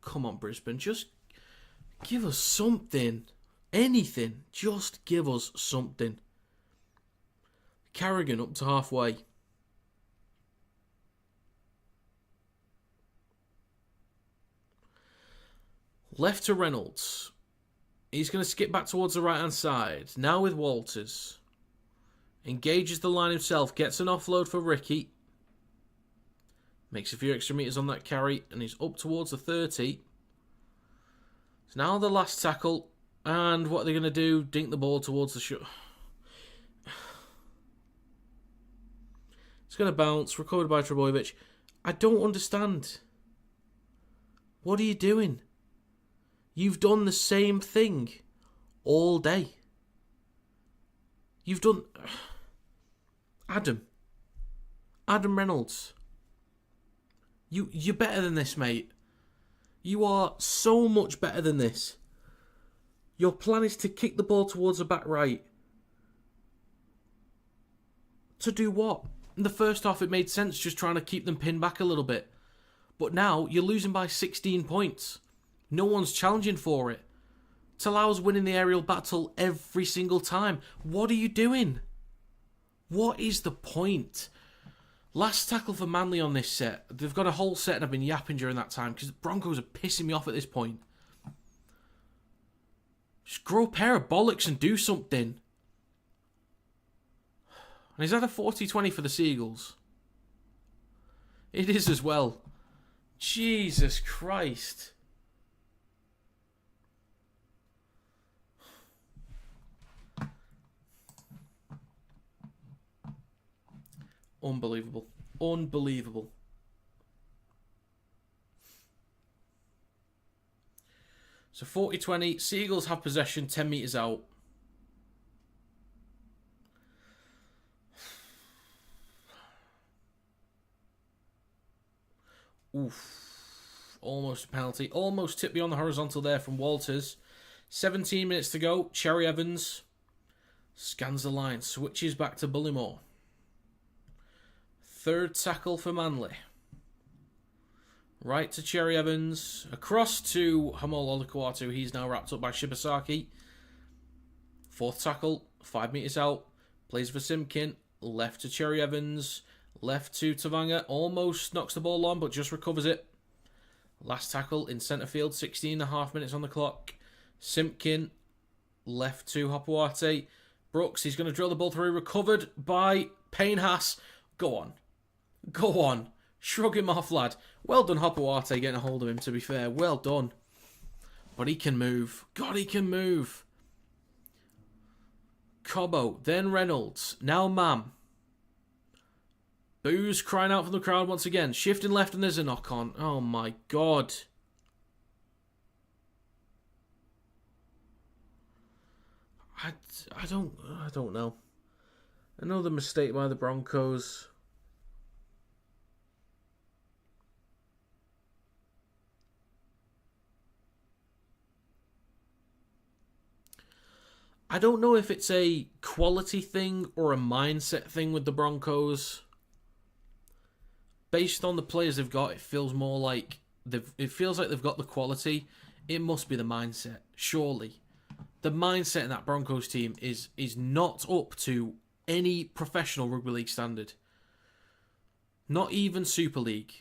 A: Come on, Brisbane. Just give us something. Anything. Just give us something. Carrigan up to halfway. Left to Reynolds. He's going to skip back towards the right-hand side. Now with Walters. Engages the line himself. Gets an offload for Ricky. Makes a few extra meters on that carry. And he's up towards the 30. So now the last tackle. And what are they going to do? Dink the ball towards the shot. It's going to bounce. Recovered by Trebojevic. I don't understand. What are you doing? You've done the same thing all day. You've done... Adam Reynolds. You're better than this, mate. You are so much better than this. Your plan is to kick the ball towards the back right. To do what? In the first half, it made sense just trying to keep them pinned back a little bit. But now, you're losing by 16 points. No one's challenging for it. Talau's winning the aerial battle every single time. What are you doing? What is the point? Last tackle for Manly on this set. They've got a whole set and I've been yapping during that time because the Broncos are pissing me off at this point. Just grow a pair of bollocks and do something. And is that a 40-20 for the Seagulls? It is as well. Jesus Christ. Unbelievable. Unbelievable. So 40-20. Seagulls have possession 10 metres out. Oof. Almost a penalty. Almost tipped beyond the horizontal there from Walters. 17 minutes to go. Cherry Evans scans the line. Switches back to Bullymore. Third tackle for Manly. Right to Cherry Evans. Across to Hamal Olakwatu. He's now wrapped up by Shibasaki. Fourth tackle. 5 metres out. Plays for Simkin. Left to Cherry Evans. Left to Tavanga. Almost knocks the ball on, but just recovers it. Last tackle in centre field. 16.5 minutes on the clock. Simpkin. Left to Hopewate. Brooks. He's going to drill the ball through. Recovered by Payne Haas. Go on. Go on. Shrug him off, lad. Well done, Hopewate, getting a hold of him, to be fair. Well done. But he can move. God, he can move. Cobbo. Then Reynolds. Now Mam. Boos crying out from the crowd once again. Shifting left and there's a knock on. Oh my God. I don't know. Another mistake by the Broncos. I don't know if it's a quality thing or a mindset thing with the Broncos. Based on the players they've got, it feels more like they've got the quality. It must be the mindset, surely. The mindset in that Broncos team is not up to any professional rugby league standard. Not even Super League.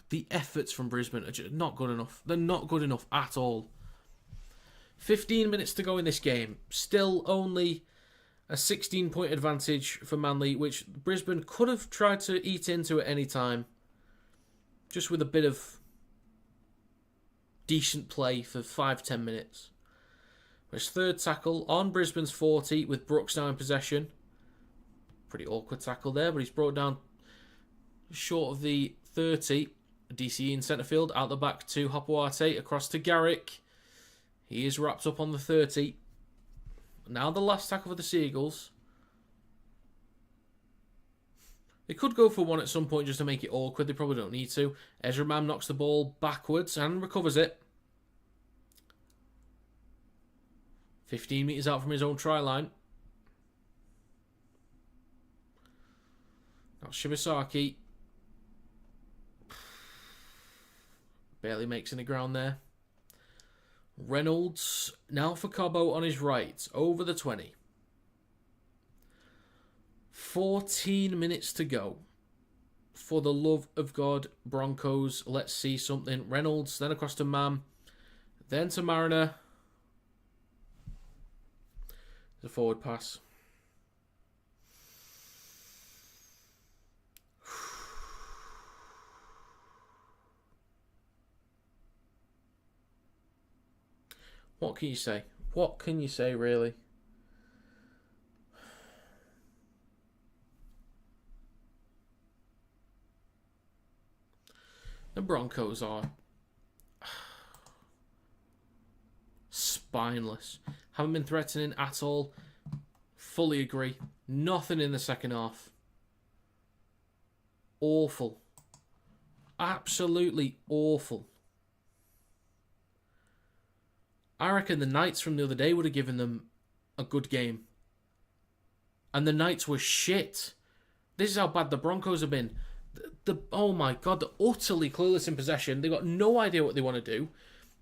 A: The efforts from Brisbane are just not good enough. They're not good enough at all. 15 minutes to go in this game. Still only a 16-point advantage for Manly, which Brisbane could have tried to eat into at any time. Just with a bit of decent play for 5-10 minutes. His third tackle on Brisbane's 40 with Brooks now in possession. Pretty awkward tackle there, but he's brought down short of the 30. DCE in centre field, out the back to Hopoate, across to Garrick. He is wrapped up on the 30. Now the last tackle for the Seagulls. They could go for one at some point just to make it awkward. They probably don't need to. Ezra Mam knocks the ball backwards and recovers it. 15 metres out from his own try line. Now Shibasaki. Barely makes any ground there. Reynolds now for Cobbo on his right. Over the 20. 14 minutes to go. For the love of God, Broncos. Let's see something. Reynolds, then across to Mam. Then to Mariner. The forward pass. What can you say? What can you say, really? The Broncos are spineless. Haven't been threatening at all. Fully agree. Nothing in the second half. Awful. Absolutely awful. I reckon the Knights from the other day would have given them a good game. And the Knights were shit. This is how bad the Broncos have been. Oh my God, they're utterly clueless in possession. They've got no idea what they want to do.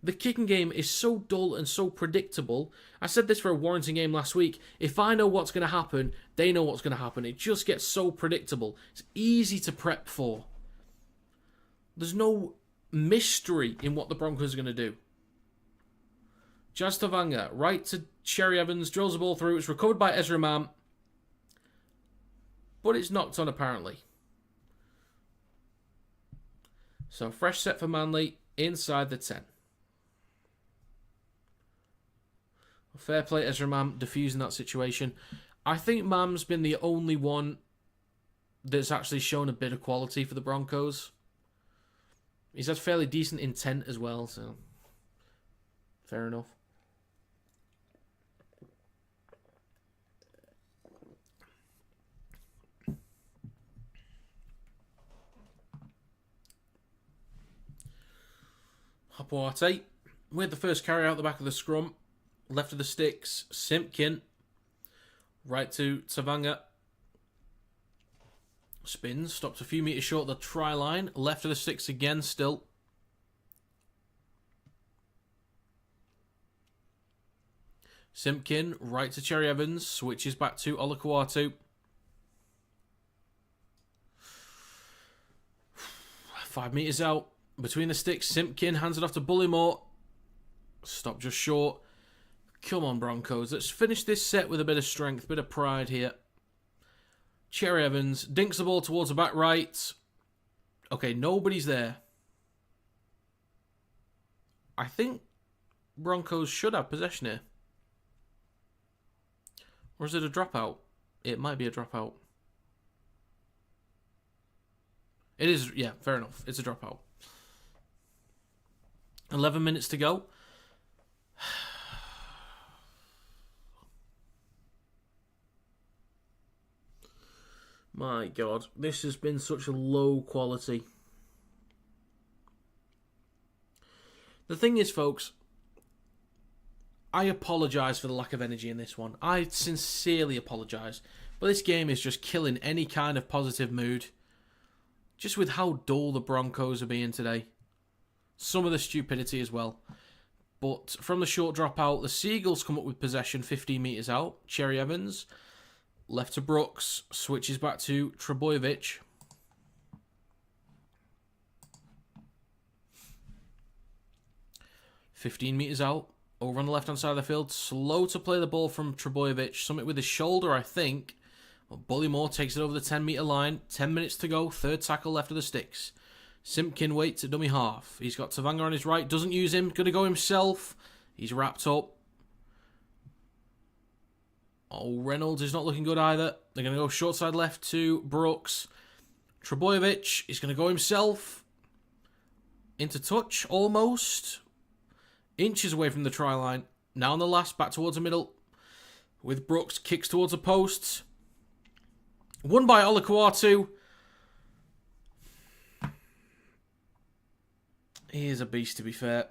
A: The kicking game is so dull and so predictable. I said this for a Warrington game last week. If I know what's going to happen, they know what's going to happen. It just gets so predictable. It's easy to prep for. There's no mystery in what the Broncos are going to do. Jazz Tavanga, right to Cherry Evans, drills the ball through. It's recovered by Ezra Mam. But it's knocked on apparently. So fresh set for Manly inside the 10. Fair play Ezra Mam diffusing that situation. I think Mam's been the only one that's actually shown a bit of quality for the Broncos. He's had fairly decent intent as well, so fair enough. Hopoate with the first carry out the back of the scrum. Left of the sticks, Simpkin. Right to Tavanga. Spins, stops a few metres short of the try line. Left of the sticks again still. Simpkin, right to Cherry Evans. Switches back to Olakuatu. 5 metres out. Between the sticks, Simpkin hands it off to Bullymore. Stop just short. Come on, Broncos. Let's finish this set with a bit of strength, a bit of pride here. Cherry Evans dinks the ball towards the back right. Okay, nobody's there. I think Broncos should have possession here. Or is it a dropout? It might be a dropout. It is, yeah, fair enough. It's a dropout. 11 minutes to go. My God, this has been such a low quality. The thing is, folks, I apologise for the lack of energy in this one. I sincerely apologise. But this game is just killing any kind of positive mood. Just with how dull the Broncos are being today. Some of the stupidity as well. But from the short dropout, the Seagulls come up with possession 15 metres out. Cherry Evans, left to Brooks, switches back to Trebojevic. "15 metres out, over on the left-hand side of the field. Slow to play the ball from Trebojevic. Something with his shoulder, I think. But Bullymore takes it over the 10-metre line. 10 minutes to go, third tackle left of the sticks. Simpkin waits at dummy half. He's got Tavanga on his right, doesn't use him, going to go himself. He's wrapped up. Oh, Reynolds is not looking good either. They're going to go short side left to Brooks. Trebojevic is going to go himself. Into touch, almost. Inches away from the try line. Now on the last, back towards the middle. With Brooks, kicks towards the post. Won by Olakuatu. He is a beast, to be fair.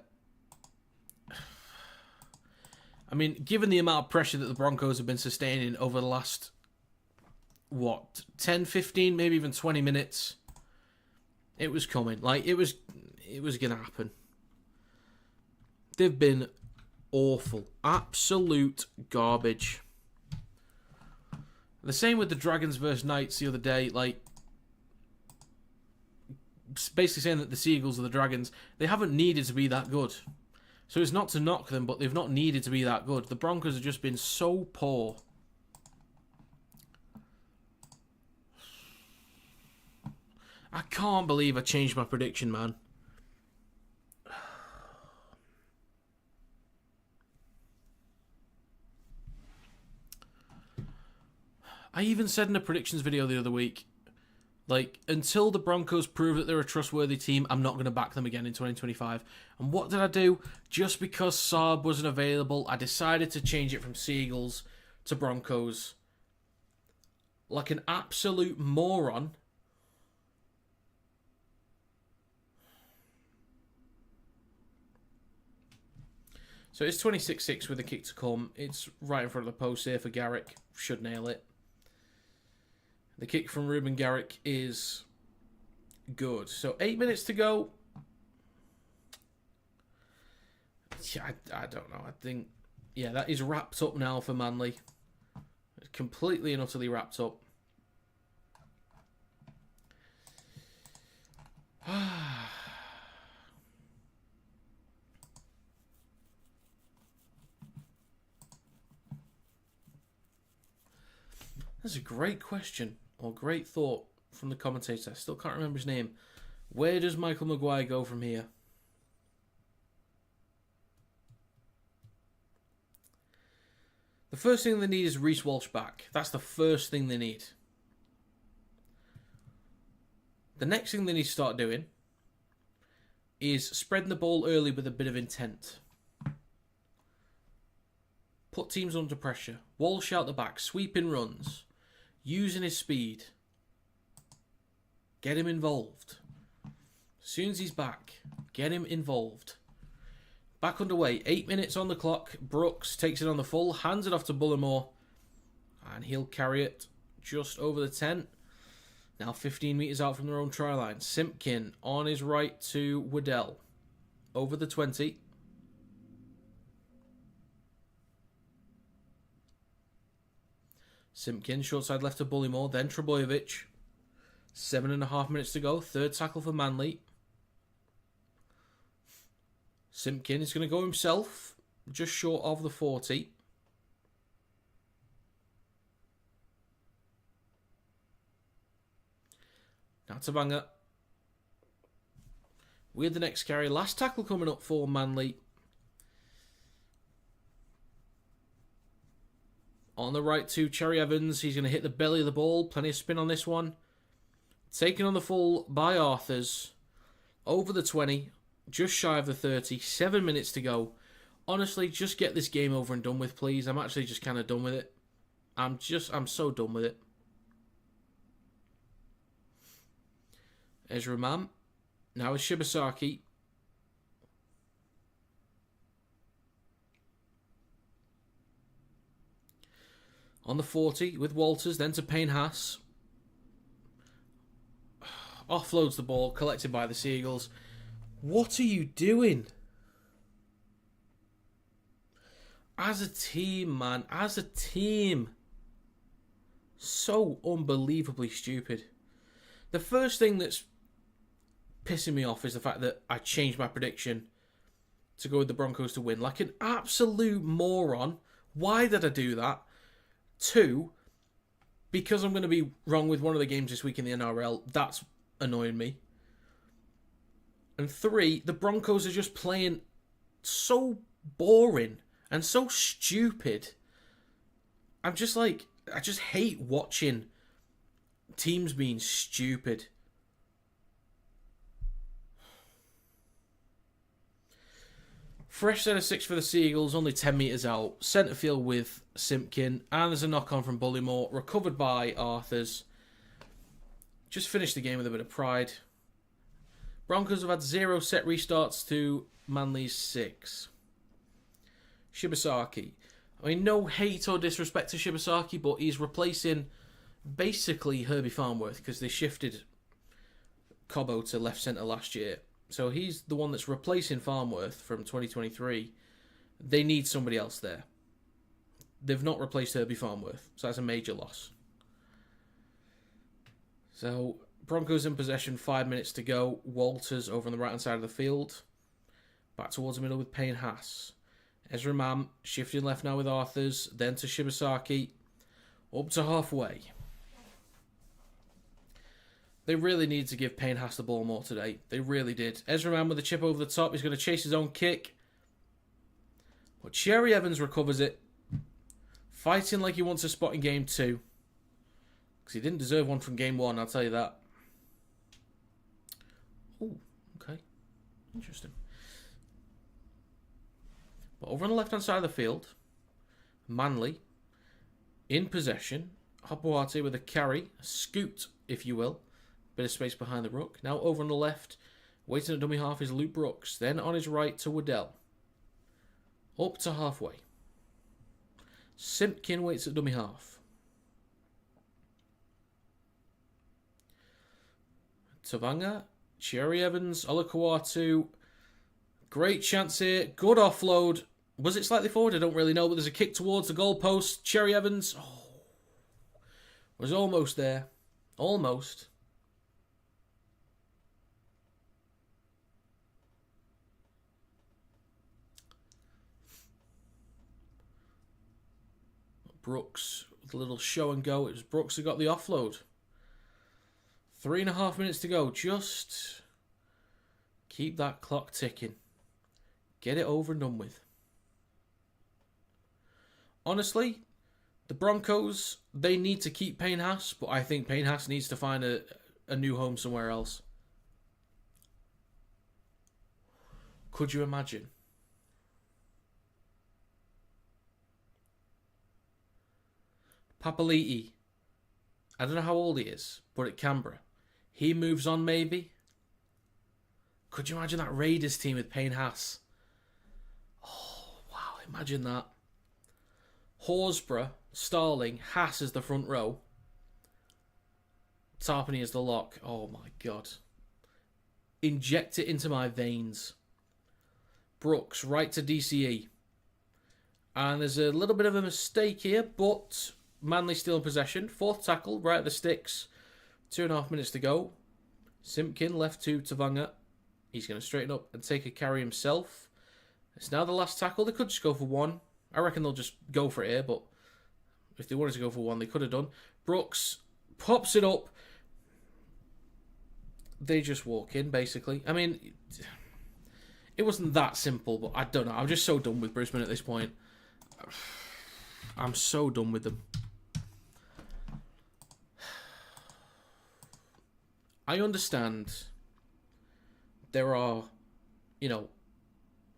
A: I mean, given the amount of pressure that the Broncos have been sustaining over the last, 10, 15, maybe even 20 minutes, it was coming. Like, it was going to happen. They've been awful. Absolute garbage. The same with the Dragons versus Knights the other day. Like, basically saying that the Seagulls are the Dragons. They haven't needed to be that good. So it's not to knock them, but they've not needed to be that good. The Broncos have just been so poor. I can't believe I changed my prediction, man. I even said in a predictions video the other week, like, until the Broncos prove that they're a trustworthy team, I'm not going to back them again in 2025. And what did I do? Just because Saab wasn't available, I decided to change it from Seagulls to Broncos. Like an absolute moron. So it's 26-6 with a kick to come. It's right in front of the post here for Garrick. Should nail it. The kick from Ruben Garrick is good. So 8 minutes to go. Yeah, I don't know. I think, yeah, that is wrapped up now for Manly. It's completely and utterly wrapped up. That's a great question. Or great thought from the commentator. I still can't remember his name. Where does Michael Maguire go from here? The first thing they need is Reece Walsh back. That's the first thing they need. The next thing they need to start doing is spreading the ball early with a bit of intent. Put teams under pressure. Walsh out the back. Sweeping runs. Using his speed. Get him involved. As soon as he's back, get him involved. Back underway. 8 minutes on the clock. Brooks takes it on the full. Hands it off to Bullimore. And he'll carry it just over the 10. Now 15 metres out from their own try line. Simpkin on his right to Waddell. Over the 20. Simpkin, short side left to Bullymore, then Trebojevic. 7.5 minutes to go. Third tackle for Manly. Simpkin is going to go himself, just short of the 40. Now Tavanga. With the next carry. Last tackle coming up for Manly. On the right to Cherry Evans. He's going to hit the belly of the ball. Plenty of spin on this one. Taken on the full by Arthurs. Over the 20. Just shy of the 30. 7 minutes to go. Honestly, just get this game over and done with, please. I'm actually just kind of done with it. I'm so done with it. Ezra Mam. Now is Shibasaki. on the 40 with Walters, then to Payne Haas. Offloads the ball, collected by the Seagulls. What are you doing? As a team, man. As a team. So unbelievably stupid. The first thing that's pissing me off is the fact that I changed my prediction to go with the Broncos to win. Like an absolute moron. Why did I do that? 2, because I'm going to be wrong with one of the games this week in the NRL. That's annoying me. And 3, the Broncos are just playing so boring and so stupid. I'm just like, I just hate watching teams being stupid. Fresh set of 6 for the Seagulls, only 10 metres out. Centre field with Simpkin. And there's a knock-on from Bullymore. Recovered by Arthurs. Just finished the game with a bit of pride. Broncos have had 0 set restarts to Manly's 6. Shibasaki. I mean, no hate or disrespect to Shibasaki, but he's replacing basically Herbie Farnworth because they shifted Cobbo to left centre last year. So he's the one that's replacing Farnworth from 2023. They need somebody else there. They've not replaced Herbie Farnworth, so that's a major loss. So Broncos in possession, 5 minutes to go. Walters over on the right-hand side of the field. Back towards the middle with Payne Haas. Ezra Mam shifting left now with Arthurs. Then to Shibasaki. Up to halfway. They really need to give Payne Haas the ball more today. They really did. Ezra Mam with a chip over the top. He's going to chase his own kick. But Cherry Evans recovers it. Fighting like he wants a spot in game 2. Because he didn't deserve one from game 1, I'll tell you that. Oh, okay. Interesting. But over on the left-hand side of the field, Manly in possession. Hopoate with a carry. A scoot, if you will. Bit of space behind the ruck. Now over on the left, waiting at dummy half is Luke Brooks. Then on his right to Waddell. Up to halfway. Simpkin waits at dummy half. Tavanga, Cherry Evans, Olakawatu. Great chance here. Good offload. Was it slightly forward? I don't really know, but there's a kick towards the goalpost. Cherry Evans was almost there. Almost. Brooks with a little show and go. It was Brooks who got the offload. 3.5 minutes to go. Just keep that clock ticking. Get it over and done with. Honestly, the Broncos, they need to keep Payne Haas, but I think Payne Haas needs to find a new home somewhere else. Could you imagine? Papali'i. I don't know how old he is, but at Canberra. He moves on maybe. Could you imagine that Raiders team with Payne Haas? Oh, wow, imagine that. Horsburgh, Starling, Haas as the front row. Tarpany as the lock. Oh my God. Inject it into my veins. Brooks, right to DCE. And there's a little bit of a mistake here, but Manly still in possession. 4th tackle, right at the sticks. 2.5 minutes to go. Simpkin left to Tavanga. He's going to straighten up and take a carry himself. It's now the last tackle. They could just go for 1. I reckon they'll just go for it here, but if they wanted to go for 1, they could have done. Brooks pops it up. They just walk in, basically. I mean, it wasn't that simple, but I don't know. I'm just so done with Brisbane at this point. I'm so done with them. I understand there are,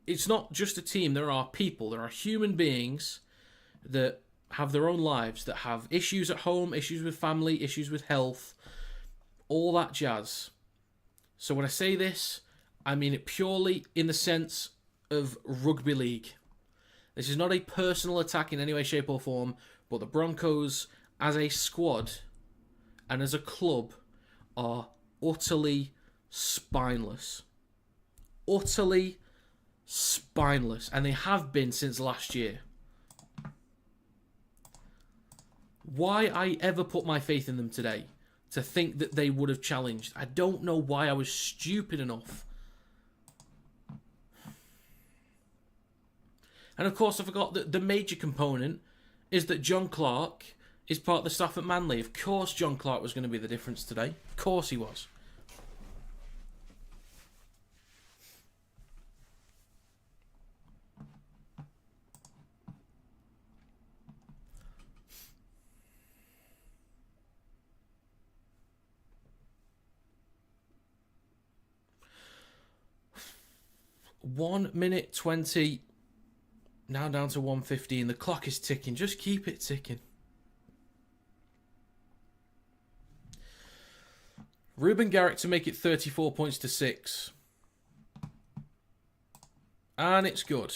A: it's not just a team. There are people. There are human beings that have their own lives, that have issues at home, issues with family, issues with health, all that jazz. So when I say this, I mean it purely in the sense of rugby league. This is not a personal attack in any way, shape or form. But the Broncos, as a squad and as a club, are utterly spineless. Utterly spineless. And they have been since last year. Why I ever put my faith in them today to think that they would have challenged, I don't know why I was stupid enough. And of course I forgot that the major component is that John Clark is part of the staff at Manly. Of course John Clark was going to be the difference today. Of course he was. One minute 20. Now down to 1:15. The clock is ticking. Just keep it ticking. Ruben Garrick to make it 34 points to 6. And it's good.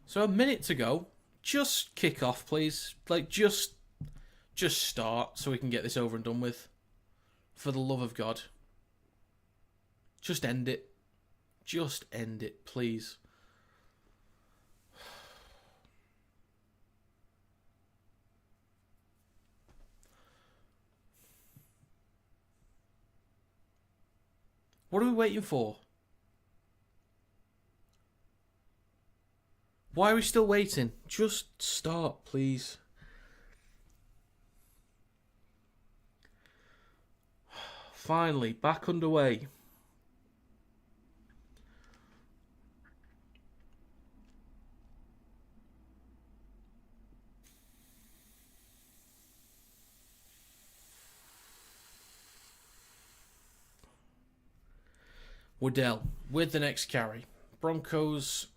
A: So a minute to go. Just kick off, please. Like, just start so we can get this over and done with. For the love of God. Just end it. Just end it, please. What are we waiting for? Why are we still waiting? Just start, please. Finally, back underway. Waddell with the next carry. Broncos.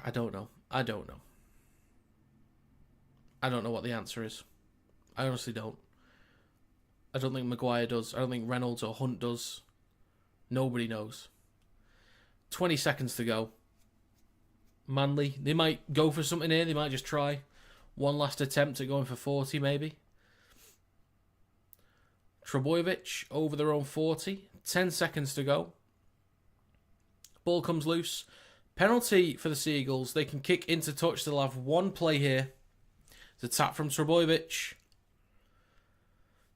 A: I don't know. I don't know what the answer is. I honestly don't. I don't think Maguire does. I don't think Reynolds or Hunt does. Nobody knows. 20 seconds to go. Manly. They might go for something here. They might just try. One last attempt at going for 40 maybe. Trebojevic over their own 40. 10 seconds to go. Ball comes loose. Penalty for the Seagulls. They can kick into touch. They'll have one play here. It's a tap from Trebojevic.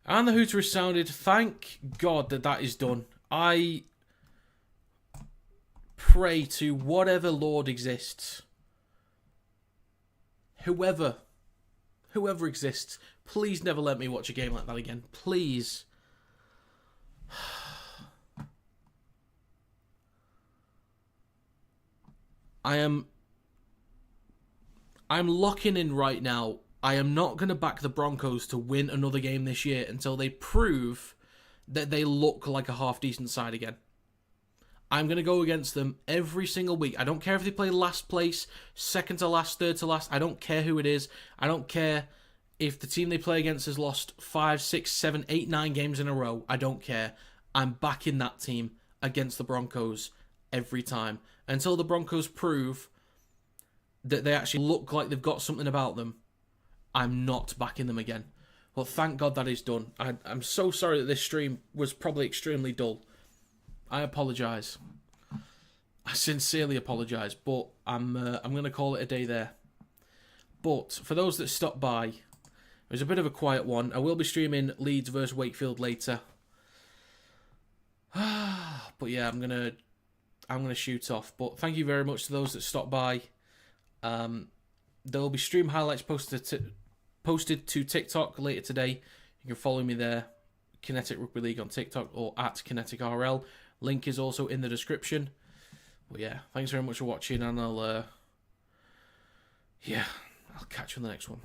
A: And the hooter is sounded. Thank God that is done. I pray to whatever Lord exists. Whoever exists. Please never let me watch a game like that again. Please. I'm locking in right now. I am not going to back the Broncos to win another game this year until they prove that they look like a half-decent side again. I'm going to go against them every single week. I don't care if they play last place, second to last, third to last. I don't care who it is. I don't care if the team they play against has lost 5, 6, 7, 8, 9 games in a row. I don't care. I'm backing that team against the Broncos every time. Until the Broncos prove that they actually look like they've got something about them, I'm not backing them again. Well, thank God that is done. I'm so sorry that this stream was probably extremely dull. I apologise. I sincerely apologise, but I'm going to call it a day there. But for those that stopped by, it was a bit of a quiet one. I will be streaming Leeds versus Wakefield later. But yeah, I'm gonna shoot off. But thank you very much to those that stopped by. There will be stream highlights posted to TikTok later today. You can follow me there, Kinetic Rugby League on TikTok or at Kinetic RL. Link is also in the description. But yeah, thanks very much for watching, and I'll catch you on the next one.